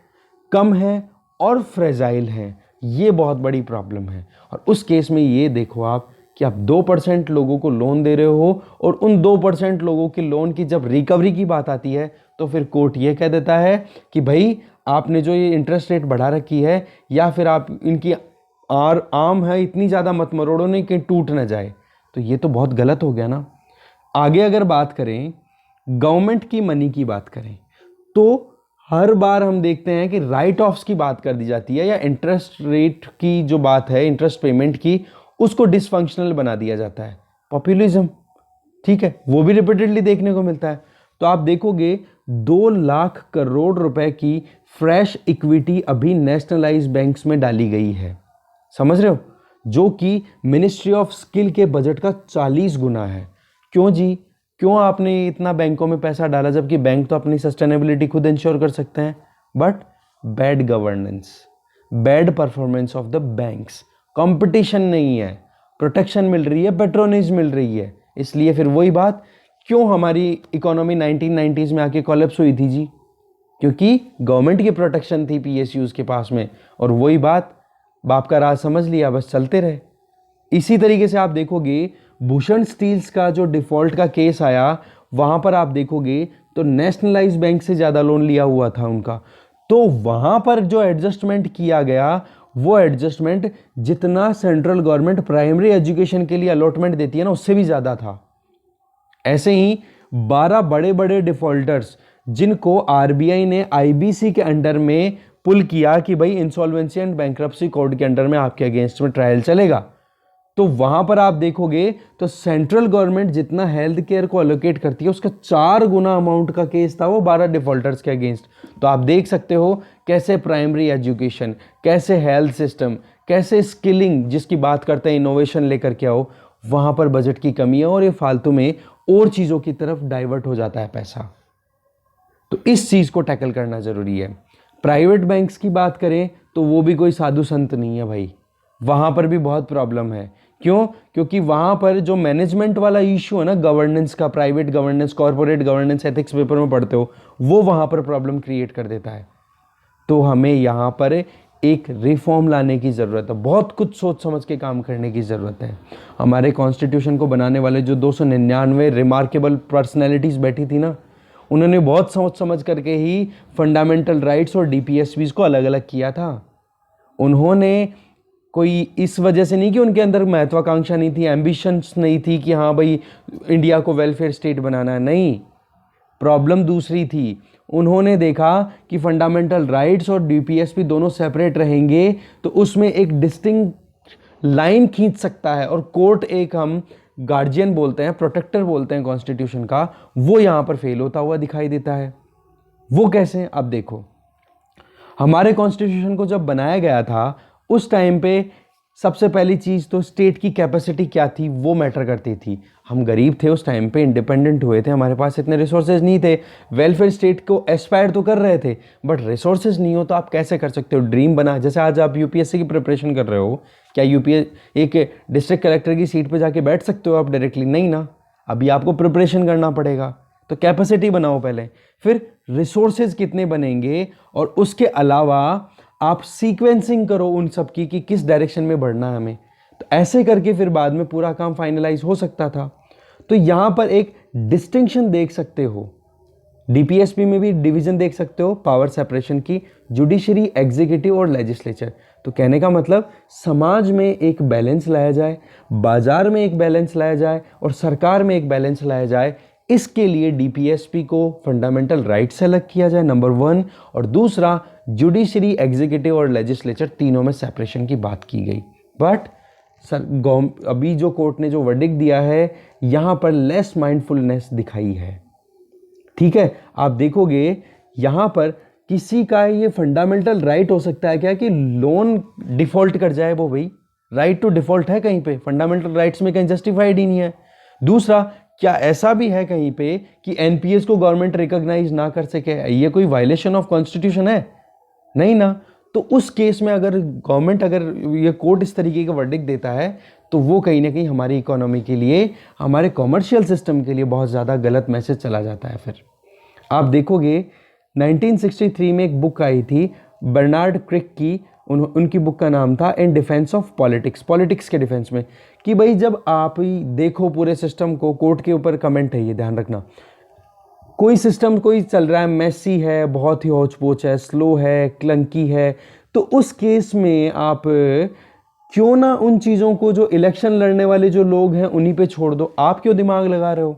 कम है और फ्रेजाइल है। ये बहुत बड़ी प्रॉब्लम है। और उस केस में ये देखो आप कि आप 2% लोगों को लोन दे रहे हो और उन 2% लोगों के लोन की जब रिकवरी की बात आती है तो फिर कोर्ट ये कह देता है कि भाई आपने जो ये इंटरेस्ट रेट बढ़ा रखी है या फिर आप इनकी आम है इतनी ज़्यादा मत मरोड़ो नहीं कि टूट ना जाए। तो ये तो बहुत गलत हो गया ना। आगे अगर बात करें, गवर्नमेंट की मनी की बात करें, तो हर बार हम देखते हैं कि राइट ऑफ्स की बात कर दी जाती है या इंटरेस्ट रेट की जो बात है, इंटरेस्ट पेमेंट की, उसको डिसफंक्शनल बना दिया जाता है। पॉपुलिज्म, ठीक है, वो भी रिपीटेडली देखने को मिलता है। तो आप देखोगे 2 लाख करोड़ रुपए की फ्रेश इक्विटी अभी नेशनलाइज बैंक्स में डाली गई है, समझ रहे हो, जो कि मिनिस्ट्री ऑफ स्किल के बजट का 40 गुना है। क्यों जी, क्यों आपने इतना बैंकों में पैसा डाला जबकि बैंक तो अपनी सस्टेनेबिलिटी खुद इंश्योर कर सकते हैं? But bad governance, bad performance of the banks, competition नहीं है, प्रोटेक्शन मिल रही है, पेट्रोनेज मिल रही है। इसलिए फिर वही बात, क्यों हमारी इकोनॉमी 1990s में आके कोलैप्स हुई थी जी? क्योंकि गवर्नमेंट की प्रोटेक्शन थी पीएसयूज के पास में। और वही बात, बाप का राज समझ लिया, बस चलते रहे। इसी तरीके से आप देखोगे भूषण स्टील्स का जो डिफॉल्ट का केस आया, वहां पर आप देखोगे तो नेशनलाइज बैंक से ज़्यादा लोन लिया हुआ था उनका। तो वहां पर जो एडजस्टमेंट किया गया, वो एडजस्टमेंट जितना सेंट्रल गवर्नमेंट प्राइमरी एजुकेशन के लिए अलॉटमेंट देती है ना, उससे भी ज़्यादा था। ऐसे ही 12 बड़े बड़े डिफॉल्टर्स जिनको आरबीआई ने आईबीसी के अंडर में पुल किया कि भाई इंसॉल्वेंसी एंड बैंक्रप्सी कोड के अंडर में आपके अगेंस्ट में ट्रायल चलेगा, तो वहां पर आप देखोगे तो सेंट्रल गवर्नमेंट जितना हेल्थ केयर को एलोकेट करती है उसका 4 गुना अमाउंट का केस था वो 12 डिफॉल्टर्स के अगेंस्ट। तो आप देख सकते हो कैसे प्राइमरी एजुकेशन, कैसे हेल्थ सिस्टम, कैसे स्किलिंग जिसकी बात करते हैं, इनोवेशन लेकर के आओ, वहां पर बजट की कमी है और ये फालतू में और चीज़ों की तरफ डाइवर्ट हो जाता है पैसा। तो इस चीज़ को टैकल करना ज़रूरी है। प्राइवेट बैंक्स की बात करें तो वो भी कोई साधु संत नहीं है भाई, वहाँ पर भी बहुत प्रॉब्लम है। क्यों? क्योंकि वहाँ पर जो मैनेजमेंट वाला इशू है ना, गवर्नेंस का, private governance, corporate governance, ethics paper में पढ़ते हो, वो वहाँ पर प्रॉब्लम क्रिएट कर देता है। तो हमें यहाँ पर एक रिफॉर्म लाने की ज़रूरत है, बहुत कुछ सोच समझ के काम करने की ज़रूरत है। हमारे कॉन्स्टिट्यूशन को बनाने वाले जो 299 रिमार्केबल पर्सनैलिटीज़ बैठी थी ना, उन्होंने बहुत सोच समझ करके ही फंडामेंटल राइट्स और डीपीएसबीज को अलग अलग किया था। उन्होंने कोई इस वजह से नहीं कि उनके अंदर महत्वाकांक्षा नहीं थी, एम्बिशंस नहीं थी कि हाँ भाई इंडिया को वेलफेयर स्टेट बनाना है, नहीं, प्रॉब्लम दूसरी थी। उन्होंने देखा कि फंडामेंटल राइट्स और डीपीएसबी दोनों सेपरेट रहेंगे तो उसमें एक डिस्टिंक्ट लाइन खींच सकता है, और कोर्ट एक हम गार्जियन बोलते हैं, प्रोटेक्टर बोलते हैं कॉन्स्टिट्यूशन का, वो यहाँ पर फेल होता हुआ दिखाई देता है। वो कैसे? अब देखो, हमारे कॉन्स्टिट्यूशन को जब बनाया गया था उस टाइम पे सबसे पहली चीज़ तो स्टेट की कैपेसिटी क्या थी वो मैटर करती थी। हम गरीब थे उस टाइम पे, इंडिपेंडेंट हुए थे, हमारे पास इतने रिसोर्सेज नहीं थे, वेलफेयर स्टेट को एस्पायर तो कर रहे थे बट रिसोर्सेज नहीं हो तो आप कैसे कर सकते हो? ड्रीम बना, जैसे आज आप यूपीएससी की प्रिपरेशन कर रहे हो, क्या एक डिस्ट्रिक्ट कलेक्टर की सीट पर जाके बैठ सकते हो आप डायरेक्टली? नहीं ना, अभी आपको प्रिपरेशन करना पड़ेगा। तो कैपेसिटी बनाओ पहले, फिर रिसोर्सेज कितने बनेंगे, और उसके अलावा आप सीक्वेंसिंग करो उन सब की कि किस डायरेक्शन में बढ़ना है हमें। तो ऐसे करके फिर बाद में पूरा काम फाइनलाइज हो सकता था। तो यहाँ पर एक डिस्टिंक्शन देख सकते हो डीपीएसपी में भी डिवीजन देख सकते हो पावर सेपरेशन की, जुडिशरी, एग्जीक्यूटिव और लेजिस्लेचर। तो कहने का मतलब समाज में एक बैलेंस लाया जाए, बाजार में एक बैलेंस लाया जाए और सरकार में एक बैलेंस लाया जाए। इसके लिए डीपीएसपी को फंडामेंटल राइट्स अलग किया जाए, नंबर 1, और दूसरा जुडिशरी, एग्जीक्यूटिव और लेजिस्लेचर तीनों में सेपरेशन की बात की गई। बट सर अभी जो कोर्ट ने जो वर्डिक्ट दिया है यहाँ पर लेस माइंडफुलनेस दिखाई है। ठीक है, आप देखोगे यहाँ पर किसी का ये फंडामेंटल राइट हो सकता है क्या कि लोन डिफॉल्ट कर जाए, वो भाई राइट टू डिफॉल्ट है कहीं पे, फंडामेंटल राइट्स में कहीं जस्टिफाइड ही नहीं है। दूसरा, क्या ऐसा भी है कहीं पे कि एनपीएस को गवर्नमेंट रिकॉग्नाइज ना कर सके? ये कोई वायलेशन ऑफ कॉन्स्टिट्यूशन है? नहीं ना। तो उस केस में अगर गवर्नमेंट, अगर ये कोर्ट इस तरीके का वर्डिक्ट देता है तो वो कहीं ना कहीं हमारी इकोनॉमी के लिए, हमारे कॉमर्शियल सिस्टम के लिए बहुत ज़्यादा गलत मैसेज चला जाता है। फिर आप देखोगे 1963 में एक बुक आई थी बर्नार्ड क्रिक की, उनकी बुक का नाम था in defence of politics, politics के डिफेंस में, कि भाई जब आप देखो पूरे सिस्टम को, कोर्ट के ऊपर कमेंट है ये ध्यान रखना, कोई सिस्टम कोई चल रहा है, मेसी है, बहुत ही होच पोच है, स्लो है, क्लंकी है, तो उस केस में आप क्यों ना उन चीज़ों को जो इलेक्शन लड़ने वाले जो लोग हैं उन्हीं पे छोड़ दो। आप क्यों दिमाग लगा रहे हो?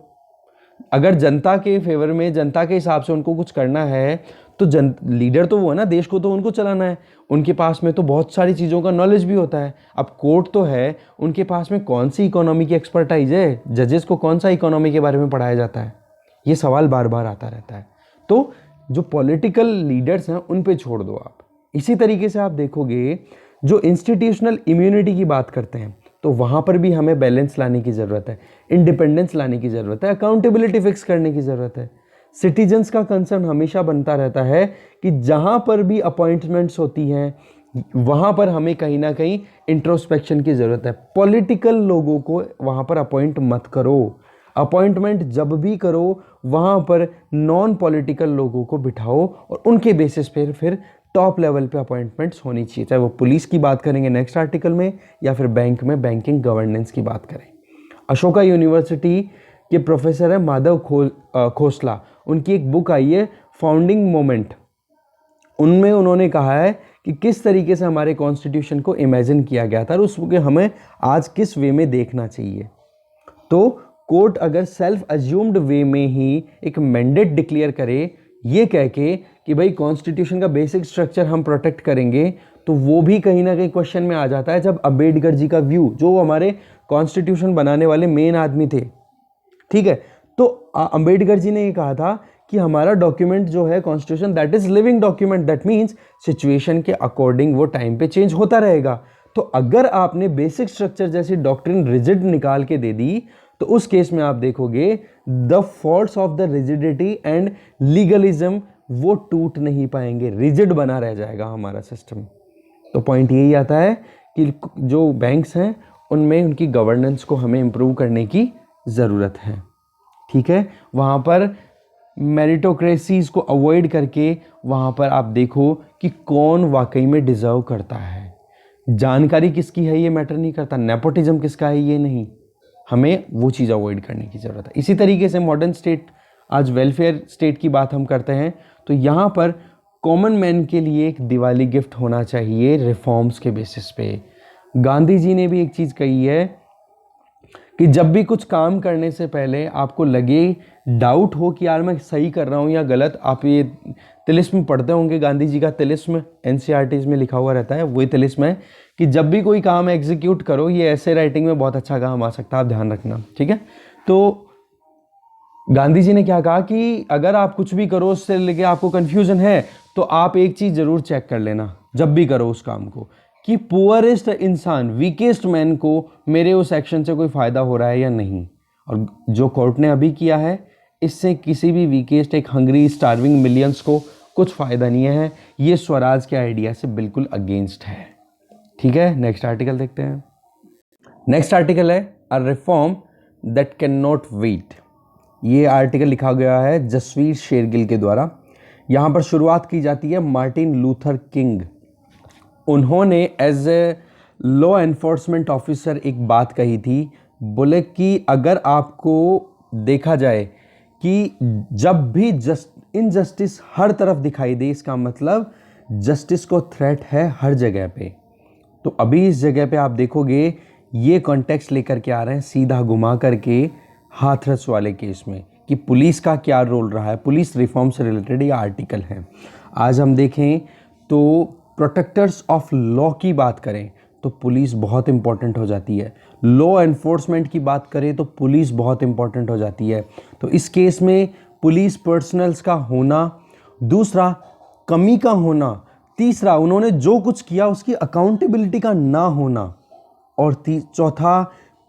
अगर जनता के फेवर में, जनता के हिसाब से उनको कुछ करना है तो लीडर तो वो है ना, देश को तो उनको चलाना है, उनके पास में तो बहुत सारी चीज़ों का नॉलेज भी होता है। अब कोर्ट तो है, उनके पास में कौन सी इकोनॉमी की एक्सपर्टाइज है? जजेस को कौन सा इकोनॉमी के बारे में पढ़ाया जाता है? ये सवाल बार बार आता रहता है। तो जो पॉलिटिकल लीडर्स हैं उन पे छोड़ दो आप। इसी तरीके से आप देखोगे जो इंस्टीट्यूशनल इम्यूनिटी की बात करते हैं तो वहाँ पर भी हमें बैलेंस लाने की ज़रूरत है, इंडिपेंडेंस लाने की ज़रूरत है, अकाउंटेबिलिटी फिक्स करने की ज़रूरत है। सिटीजन्स का कंसर्न हमेशा बनता रहता है कि जहाँ पर भी अपॉइंटमेंट्स होती हैं वहाँ पर हमें कहीं ना कहीं इंट्रोस्पेक्शन की ज़रूरत है। पॉलिटिकल लोगों को वहाँ पर अपॉइंट मत करो, अपॉइंटमेंट जब भी करो वहाँ पर नॉन पॉलिटिकल लोगों को बिठाओ और उनके बेसिस पर फिर टॉप लेवल पे अपॉइंटमेंट्स होनी चाहिए, चाहे वो पुलिस की बात करेंगे नेक्स्ट आर्टिकल में या फिर बैंक में बैंकिंग गवर्नेंस की बात करें। अशोका यूनिवर्सिटी के प्रोफेसर है माधव खोसला, उनकी एक बुक आई है फाउंडिंग मोमेंट, उनमें उन्होंने कहा है कि किस तरीके से हमारे कॉन्स्टिट्यूशन को इमेजिन किया गया था और उसको हमें आज किस वे में देखना चाहिए। तो कोर्ट अगर सेल्फ अज्यूम्ड वे में ही एक मैंडेट डिक्लेयर करे ये कह के कि भाई कॉन्स्टिट्यूशन का बेसिक स्ट्रक्चर हम प्रोटेक्ट करेंगे, तो वो भी कहीं ना कहीं क्वेश्चन में आ जाता है। जब अंबेडकर जी का व्यू, जो हमारे कॉन्स्टिट्यूशन बनाने वाले मेन आदमी थे, ठीक है, तो अंबेडकर जी ने ये कहा था कि हमारा डॉक्यूमेंट जो है constitution, that is living document, that means situation के अकॉर्डिंग वो टाइम पे चेंज होता रहेगा। तो अगर आपने बेसिक स्ट्रक्चर जैसी डॉक्ट्रिन रिजिड निकाल के दे दी तो उस केस में आप देखोगे the faults of the rigidity and legalism वो टूट नहीं पाएंगे, रिजिड बना रह जाएगा हमारा सिस्टम। तो पॉइंट यही आता है कि जो बैंक्स हैं उनमें उनकी गवर्नेंस को हमें इम्प्रूव करने की ज़रूरत है। ठीक है, वहाँ पर मेरिटोक्रेसीज को अवॉइड करके वहाँ पर आप देखो कि कौन वाकई में डिज़र्व करता है। जानकारी किसकी है ये मैटर नहीं करता, नेपोटिज्म किसका है ये नहीं, हमें वो चीज़ अवॉइड करने की ज़रूरत है। इसी तरीके से मॉडर्न स्टेट, आज वेलफेयर स्टेट की बात हम करते हैं, तो यहाँ पर कॉमन मैन के लिए एक दिवाली गिफ्ट होना चाहिए रिफॉर्म्स के बेसिस पे। गांधी जी ने भी एक चीज़ कही है कि जब भी कुछ काम करने से पहले आपको लगे, डाउट हो कि यार मैं सही कर रहा हूँ या गलत, आप ये तिलिस्म पढ़ते होंगे, गांधी जी का तिलिस्म एनसीईआरटीज़ में लिखा हुआ रहता है, वही तिलिस्म है कि जब भी कोई काम एग्जीक्यूट करो, ये ऐसे राइटिंग में बहुत अच्छा काम आ सकता है, आप ध्यान रखना। ठीक है, तो गांधी जी ने क्या कहा कि अगर आप कुछ भी करो उससे लेके आपको कंफ्यूजन है तो आप एक चीज़ ज़रूर चेक कर लेना जब भी करो उस काम को, कि पुअरेस्ट इंसान, वीकेस्ट मैन को मेरे उस एक्शन से कोई फ़ायदा हो रहा है या नहीं। और जो कोर्ट ने अभी किया है, इससे किसी भी वीकेस्ट, एक हंग्री स्टार्विंग मिलियंस को कुछ फ़ायदा नहीं है। ये स्वराज के आइडिया से बिल्कुल अगेंस्ट है। ठीक है, नेक्स्ट आर्टिकल देखते हैं। नेक्स्ट आर्टिकल है a reform that can not wait. ये आर्टिकल लिखा गया है जसवीर शेरगिल के द्वारा। यहाँ पर शुरुआत की जाती है मार्टिन लूथर किंग। उन्होंने as a law enforcement officer एक बात कही थी, बोले कि अगर आपको देखा जाए कि जब भी इनजस्टिस हर तरफ दिखाई दे, इसका मतलब जस्टिस को थ्रेट है हर जगह पे। तो अभी इस जगह पे आप देखोगे ये कॉन्टेक्स्ट लेकर के आ रहे हैं सीधा घुमा करके हाथरस वाले केस में कि पुलिस का क्या रोल रहा है। पुलिस रिफॉर्म से रिलेटेड ये आर्टिकल है। आज हम देखें तो प्रोटेक्टर्स ऑफ लॉ की बात करें तो पुलिस बहुत इंपॉर्टेंट हो जाती है। लॉ एनफोर्समेंट की बात करें तो पुलिस बहुत इंपॉर्टेंट हो जाती है। तो इस केस में पुलिस पर्सनल्स का होना, दूसरा कमी का होना, तीसरा उन्होंने जो कुछ किया उसकी अकाउंटेबिलिटी का ना होना, और चौथा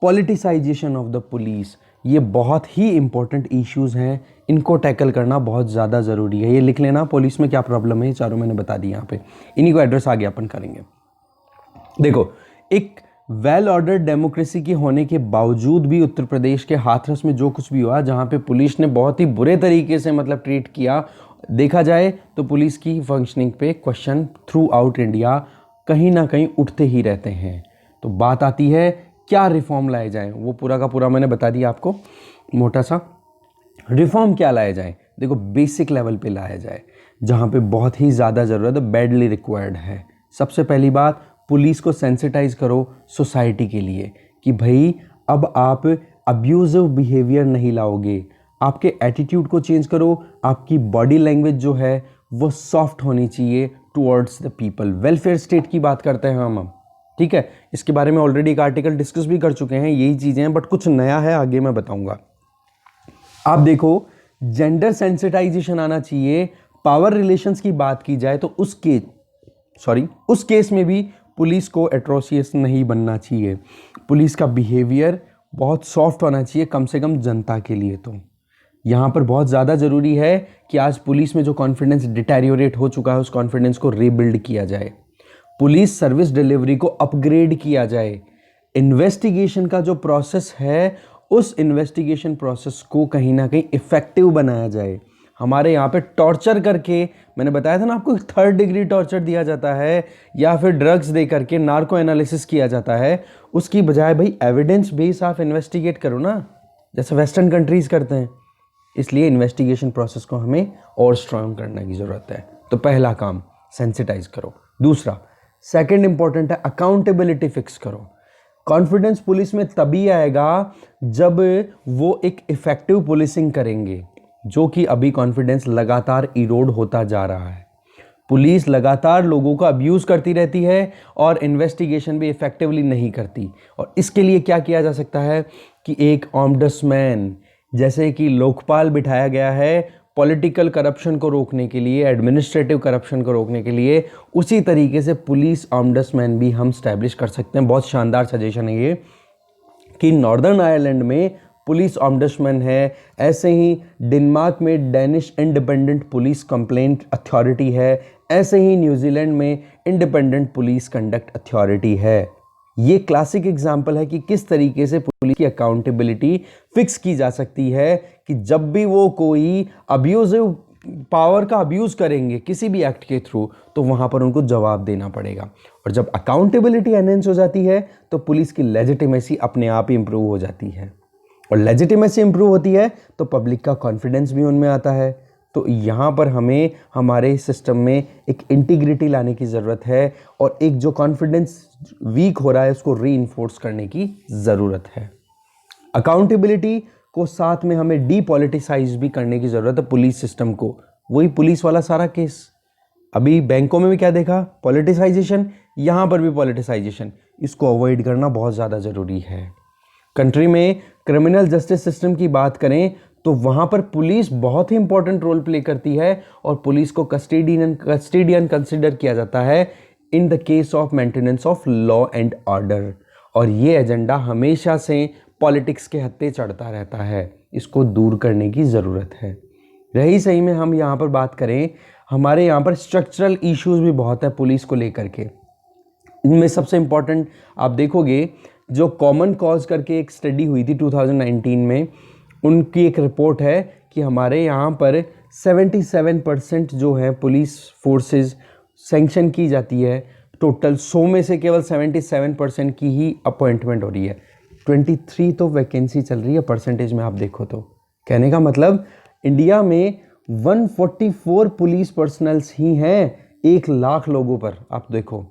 पॉलिटिसाइजेशन ऑफ द पुलिस। ये बहुत ही इंपॉर्टेंट इश्यूज हैं, इनको टैकल करना बहुत ज़्यादा ज़रूरी है। ये लिख लेना, पुलिस में क्या प्रॉब्लम है, ये चारों मैंने बता दी यहाँ पे। इन्हीं को एड्रेस आगे अपन करेंगे। देखो, एक वेल ऑर्डर्ड डेमोक्रेसी की होने के बावजूद भी उत्तर प्रदेश के हाथरस में जो कुछ भी हुआ, जहाँ पे पुलिस ने बहुत ही बुरे तरीके से मतलब ट्रीट किया, देखा जाए तो पुलिस की फंक्शनिंग पे क्वेश्चन थ्रू आउट इंडिया कहीं ना कहीं उठते ही रहते हैं। तो बात आती है क्या रिफॉर्म लाए जाए, वो पूरा का पूरा मैंने बता दिया आपको मोटा सा। रिफॉर्म क्या लाया जाए, देखो बेसिक लेवल पे लाया जाए, जहाँ पे बहुत ही ज़्यादा ज़रूरत है, बैडली रिक्वायर्ड है। सबसे पहली बात, पुलिस को सेंसिटाइज करो सोसाइटी के लिए कि भाई अब आप अब्यूजिव बिहेवियर नहीं लाओगे, आपके एटीट्यूड को चेंज करो, आपकी बॉडी लैंग्वेज जो है वो सॉफ्ट होनी चाहिए towards the people. Welfare state की बात करते हैं हम, ठीक है। इसके बारे में ऑलरेडी एक आर्टिकल डिस्कस भी कर चुके हैं, यही चीज़ें हैं, बट कुछ नया है आगे मैं बताऊंगा। आप देखो, जेंडर सेंसिटाइजेशन आना चाहिए। पावर रिलेशंस की बात की जाए तो उस केस में भी पुलिस को एट्रोसियस नहीं बनना चाहिए। पुलिस का बिहेवियर बहुत सॉफ्ट होना चाहिए, कम से कम जनता के लिए। तो यहाँ पर बहुत ज़्यादा ज़रूरी है कि आज पुलिस में जो कॉन्फिडेंस डिटेरियोरेट हो चुका है उस कॉन्फिडेंस को रीबिल्ड किया जाए, पुलिस सर्विस डिलीवरी को अपग्रेड किया जाए, इन्वेस्टिगेशन का जो प्रोसेस है उस इन्वेस्टिगेशन प्रोसेस को कहीं ना कहीं इफेक्टिव बनाया जाए। हमारे यहाँ पे टॉर्चर करके, मैंने बताया था ना आपको, 3rd डिग्री टॉर्चर दिया जाता है या फिर ड्रग्स दे करके नार्को एनालिसिस किया जाता है, उसकी बजाय भाई एविडेंस बेस आप इन्वेस्टिगेट करो ना, जैसे वेस्टर्न कंट्रीज़ करते हैं। इसलिए इन्वेस्टिगेशन प्रोसेस को हमें और स्ट्रांग करने की ज़रूरत है। तो पहला काम सेंसिटाइज करो। दूसरा, सेकंड इंपॉर्टेंट है, अकाउंटेबिलिटी फिक्स करो। कॉन्फिडेंस पुलिस में तभी आएगा जब वो एक इफेक्टिव पुलिसिंग करेंगे, जो कि अभी कॉन्फिडेंस लगातार इरोड होता जा रहा है। पुलिस लगातार लोगों का अब्यूज करती रहती है और इन्वेस्टिगेशन भी इफेक्टिवली नहीं करती। और इसके लिए क्या किया जा सकता है कि एक ऑम्बड्समैन, जैसे कि लोकपाल बिठाया गया है पॉलिटिकल करप्शन को रोकने के लिए, एडमिनिस्ट्रेटिव करप्शन को रोकने के लिए, उसी तरीके से पुलिस ऑम्बड्समैन भी हम स्टैब्लिश कर सकते हैं। बहुत शानदार सजेशन है ये कि नॉर्दर्न आयरलैंड में पुलिस ऑम्बड्समैन है, ऐसे ही डेनमार्क में Danish independent police complaint authority है, ऐसे ही न्यूजीलैंड में इंडिपेंडेंट पुलिस कंडक्ट अथॉरिटी है। ये क्लासिक एग्जाम्पल है कि किस तरीके से पुलिस की अकाउंटेबिलिटी फिक्स की जा सकती है कि जब भी वो कोई अब्यूजिव पावर का अब्यूज करेंगे किसी भी एक्ट के थ्रू, तो वहां पर उनको जवाब देना पड़ेगा। और जब अकाउंटेबिलिटी एनहेंस हो जाती है तो पुलिस की लेजिटिमेसी अपने आप ही इंप्रूव हो जाती है, और लेजिटिमेसी इंप्रूव होती है तो पब्लिक का कॉन्फिडेंस भी उनमें आता है। तो यहाँ पर हमें हमारे सिस्टम में एक इंटीग्रिटी लाने की ज़रूरत है, और एक जो कॉन्फिडेंस वीक हो रहा है उसको रीइंफोर्स करने की ज़रूरत है। अकाउंटेबिलिटी को साथ में हमें डीपॉलिटिसाइज भी करने की ज़रूरत है पुलिस सिस्टम को। वही पुलिस वाला सारा केस, अभी बैंकों में भी क्या देखा, पॉलिटिसाइजेशन, यहाँ पर भी पॉलिटिसाइजेशन। इसको अवॉइड करना बहुत ज़्यादा ज़रूरी है। कंट्री में क्रिमिनल जस्टिस सिस्टम की बात करें तो वहाँ पर पुलिस बहुत ही इंपॉर्टेंट रोल प्ले करती है, और पुलिस को कस्टेडियन कंसिडर किया जाता है in the case of maintenance of law and order. और ये एजेंडा हमेशा से पॉलिटिक्स के हत्थे चढ़ता रहता है, इसको दूर करने की ज़रूरत है। रही सही में हम यहाँ पर बात करें, हमारे यहाँ पर स्ट्रक्चरल इश्यूज भी बहुत है पुलिस को लेकर के। इनमें सबसे इम्पॉर्टेंट आप देखोगे, जो कॉमन कॉज करके एक स्टडी हुई थी 2019 में, उनकी एक रिपोर्ट है कि हमारे यहाँ पर 77% जो है पुलिस फोर्सेस सैंक्शन की जाती है। टोटल 100 में से केवल 77% की ही अपॉइंटमेंट हो रही है। 23 तो वैकेंसी चल रही है परसेंटेज में आप देखो तो। कहने का मतलब इंडिया में 144 पुलिस पर्सनल्स ही हैं 1 लाख लोगों पर। आप देखो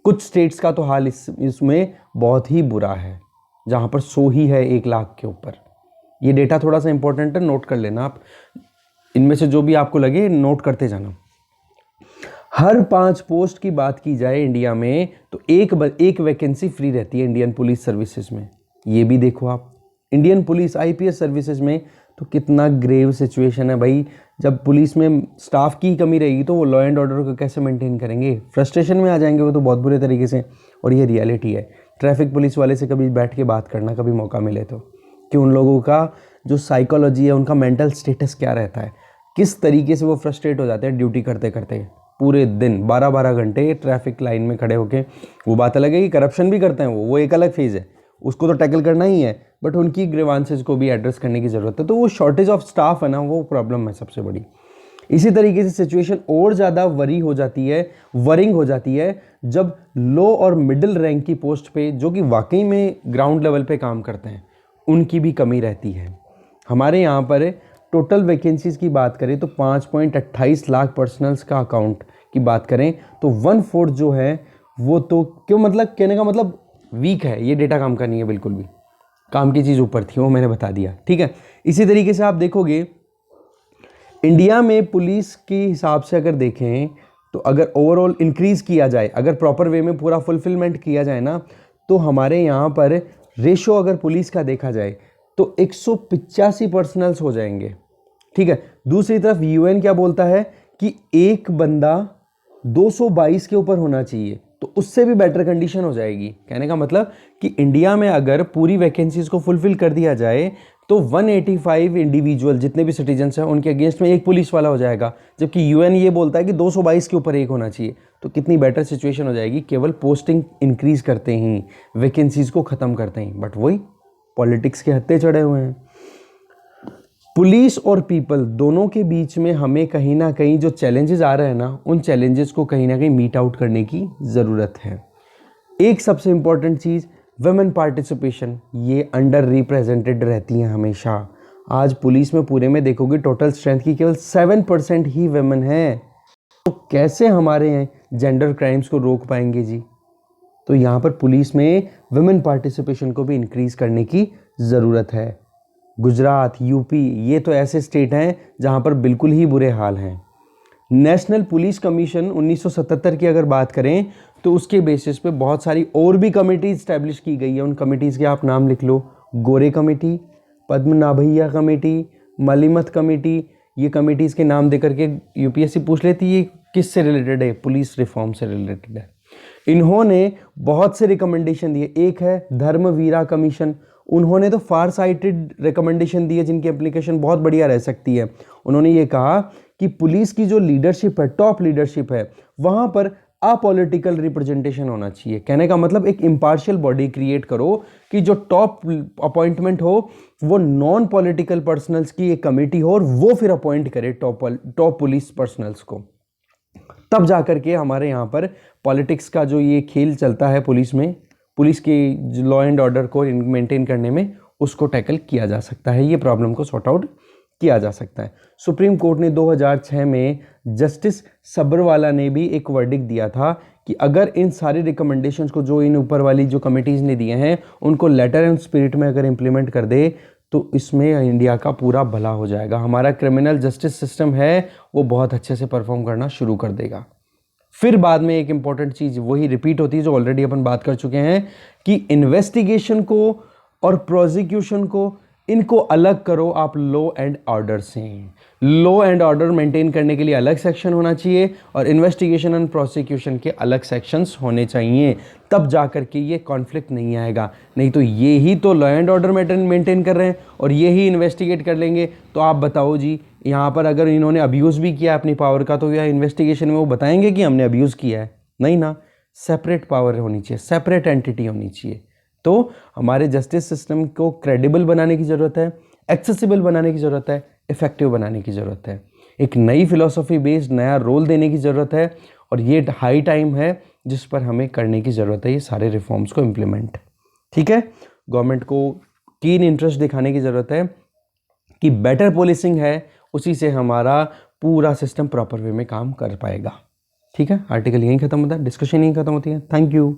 कुछ स्टेट्स का तो हाल इसमें बहुत ही बुरा है, जहां पर 100 ही है 1 लाख के ऊपर। ये डेटा थोड़ा सा इंपॉर्टेंट है, नोट कर लेना आप। इनमें से जो भी आपको लगे नोट करते जाना। हर 5 पोस्ट की बात की जाए इंडिया में तो एक वैकेंसी फ्री रहती है इंडियन पुलिस सर्विसेज में। ये भी देखो आप, इंडियन पुलिस आईपीएस सर्विसेज में तो कितना ग्रेव सिचुएशन है भाई। जब पुलिस में स्टाफ की कमी रहेगी तो वो लॉ एंड ऑर्डर को कैसे मेंटेन करेंगे, फ्रस्ट्रेशन में आ जाएंगे वो तो बहुत बुरे तरीके से। और ये रियलिटी है। ट्रैफिक पुलिस वाले से कभी बैठ के बात करना, कभी मौका मिले तो, कि उन लोगों का जो साइकोलॉजी है, उनका मेंटल स्टेटस क्या रहता है, किस तरीके से वो फ्रस्ट्रेट हो जाते हैं ड्यूटी करते करते पूरे दिन 12-12 घंटे ट्रैफिक लाइन में खड़े होके। वो बात अलग है कि करप्शन भी करते हैं, वो एक अलग फेज़ है, उसको तो टैकल करना ही है, बट उनकी ग्रीवांसेस को भी एड्रेस करने की ज़रूरत है। तो वो शॉर्टेज ऑफ स्टाफ है ना, वो प्रॉब्लम है सबसे बड़ी। इसी तरीके से सिचुएशन और ज़्यादा वरिंग हो जाती है जब लो और मिडिल रैंक की पोस्ट पे, जो कि वाकई में ग्राउंड लेवल पे काम करते हैं, उनकी भी कमी रहती है। हमारे यहाँ पर टोटल वैकेंसीज़ की बात करें तो 5.28 लाख पर्सनल्स का अकाउंट की बात करें तो 1/4 जो है वो तो क्यों, मतलब कहने का मतलब वीक है। ये डेटा काम का नहीं है, बिल्कुल भी काम की चीज़ ऊपर थी, वो मैंने बता दिया, ठीक है। इसी तरीके से आप देखोगे इंडिया में पुलिस के हिसाब से अगर देखें तो अगर ओवरऑल इंक्रीज़ किया जाए, अगर प्रॉपर वे में पूरा फुलफिलमेंट किया जाए ना, तो हमारे यहाँ पर रेशो अगर पुलिस का देखा जाए तो 185 पर्सनल्स हो जाएंगे, ठीक है। दूसरी तरफ यूएन क्या बोलता है कि एक बंदा 222 के ऊपर होना चाहिए, तो उससे भी बेटर कंडीशन हो जाएगी। कहने का मतलब कि इंडिया में अगर पूरी वैकेंसीज को फुलफिल कर दिया जाए तो 185 इंडिविजुअल जितने भी सिटीजन्स हैं उनके अगेंस्ट में एक पुलिस वाला हो जाएगा, जबकि यूएन ये बोलता है कि 222 के ऊपर एक होना चाहिए। तो कितनी बेटर सिचुएशन हो जाएगी केवल पोस्टिंग इंक्रीज करते ही, वैकेंसीज को ख़त्म करते ही। बट वही पॉलिटिक्स के हत्थे चढ़े हुए हैं। पुलिस और पीपल दोनों के बीच में हमें कहीं ना कहीं जो चैलेंजेस आ रहे हैं ना, उन चैलेंजेस को कहीं ना कहीं मीट आउट करने की ज़रूरत है। एक सबसे इम्पॉर्टेंट चीज़ वुमेन पार्टिसिपेशन, ये अंडर रिप्रेजेंटेड रहती हैं हमेशा। आज पुलिस में पूरे में देखोगे टोटल स्ट्रेंथ की केवल 7% ही वुमेन है, तो कैसे हमारे यहाँ जेंडर क्राइम्स को रोक पाएंगे जी। तो यहाँ पर पुलिस में वुमेन पार्टिसिपेशन को भी इंक्रीज़ करने की ज़रूरत है। गुजरात, यूपी, ये तो ऐसे स्टेट हैं जहाँ पर बिल्कुल ही बुरे हाल हैं। नेशनल पुलिस कमीशन 1977 की अगर बात करें तो उसके बेसिस पे बहुत सारी और भी कमेटीज स्टैब्लिश की गई है। उन कमेटीज़ के आप नाम लिख लो, गोरे committee, Padmanabhaiah committee, Malimath committee. ये कमेटीज़ के नाम दे करके यूपीएससी पूछ लेती है किससे रिलेटेड है, पुलिस रिफॉर्म से रिलेटेड है। इन्होंने बहुत से रिकमेंडेशन दिए। एक है धर्मवीरा कमीशन, उन्होंने तो फार साइटेड रिकमेंडेशन दिए जिनकी एप्लीकेशन बहुत बढ़िया रह सकती है। उन्होंने ये कहा कि पुलिस की जो लीडरशिप है, टॉप लीडरशिप है, वहाँ पर अपॉलिटिकल रिप्रेजेंटेशन होना चाहिए। कहने का मतलब एक इम्पार्शियल बॉडी क्रिएट करो कि जो टॉप अपॉइंटमेंट हो वो नॉन पॉलिटिकल पर्सनल्स की एक कमेटी हो और वो फिर अपॉइंट करे टॉप पुलिस पर्सनल्स को। तब जाकर के हमारे यहाँ पर पॉलिटिक्स का जो ये खेल चलता है पुलिस में, पुलिस के लॉ एंड ऑर्डर को मेंटेन करने में, उसको टैकल किया जा सकता है, ये प्रॉब्लम को सॉर्ट आउट किया जा सकता है। सुप्रीम कोर्ट ने 2006 में जस्टिस सब्रवाला ने भी एक वर्डिक्ट दिया था कि अगर इन सारी रिकमेंडेशंस को जो इन ऊपर वाली जो कमिटीज़ ने दिए हैं उनको लेटर एंड स्पिरिट में अगर इम्प्लीमेंट कर दे तो इसमें इंडिया का पूरा भला हो जाएगा। हमारा क्रिमिनल जस्टिस सिस्टम है वो बहुत अच्छे से परफॉर्म करना शुरू कर देगा। फिर बाद में एक इंपॉर्टेंट चीज़ वही रिपीट होती है जो ऑलरेडी अपन बात कर चुके हैं कि इन्वेस्टिगेशन को और प्रोसिक्यूशन को, इनको अलग करो आप लॉ एंड ऑर्डर से। लॉ एंड ऑर्डर मेंटेन करने के लिए अलग सेक्शन होना चाहिए और इन्वेस्टिगेशन एंड प्रोसिक्यूशन के अलग सेक्शंस होने चाहिए, तब जाकर के ये कॉन्फ्लिक्ट नहीं आएगा। नहीं तो ये ही तो लॉ एंड ऑर्डर मेंटेन कर रहे हैं और ये ही इन्वेस्टिगेट कर लेंगे, तो आप बताओ जी, यहाँ पर अगर इन्होंने अब्यूज़ भी किया अपनी पावर का तो यह इन्वेस्टिगेशन में वो बताएंगे कि हमने अब्यूज़ किया है? नहीं ना, सेपरेट पावर होनी चाहिए, सेपरेट एंटिटी होनी चाहिए। तो हमारे जस्टिस सिस्टम को क्रेडिबल बनाने की ज़रूरत है, एक्सेसिबल बनाने की ज़रूरत है, इफेक्टिव बनाने की ज़रूरत है। एक नई फिलॉसफी बेस्ड नया रोल देने की ज़रूरत है और ये हाई टाइम है जिस पर हमें करने की ज़रूरत है ये सारे रिफॉर्म्स को इम्प्लीमेंट। ठीक है, गवर्नमेंट को कीन इंटरेस्ट दिखाने की ज़रूरत है कि बेटर पुलिसिंग है उसी से हमारा पूरा सिस्टम प्रॉपर वे में काम कर पाएगा। ठीक है, आर्टिकल यहीं ख़त्म होता है, डिस्कशन यहीं ख़त्म होती है। Thank you.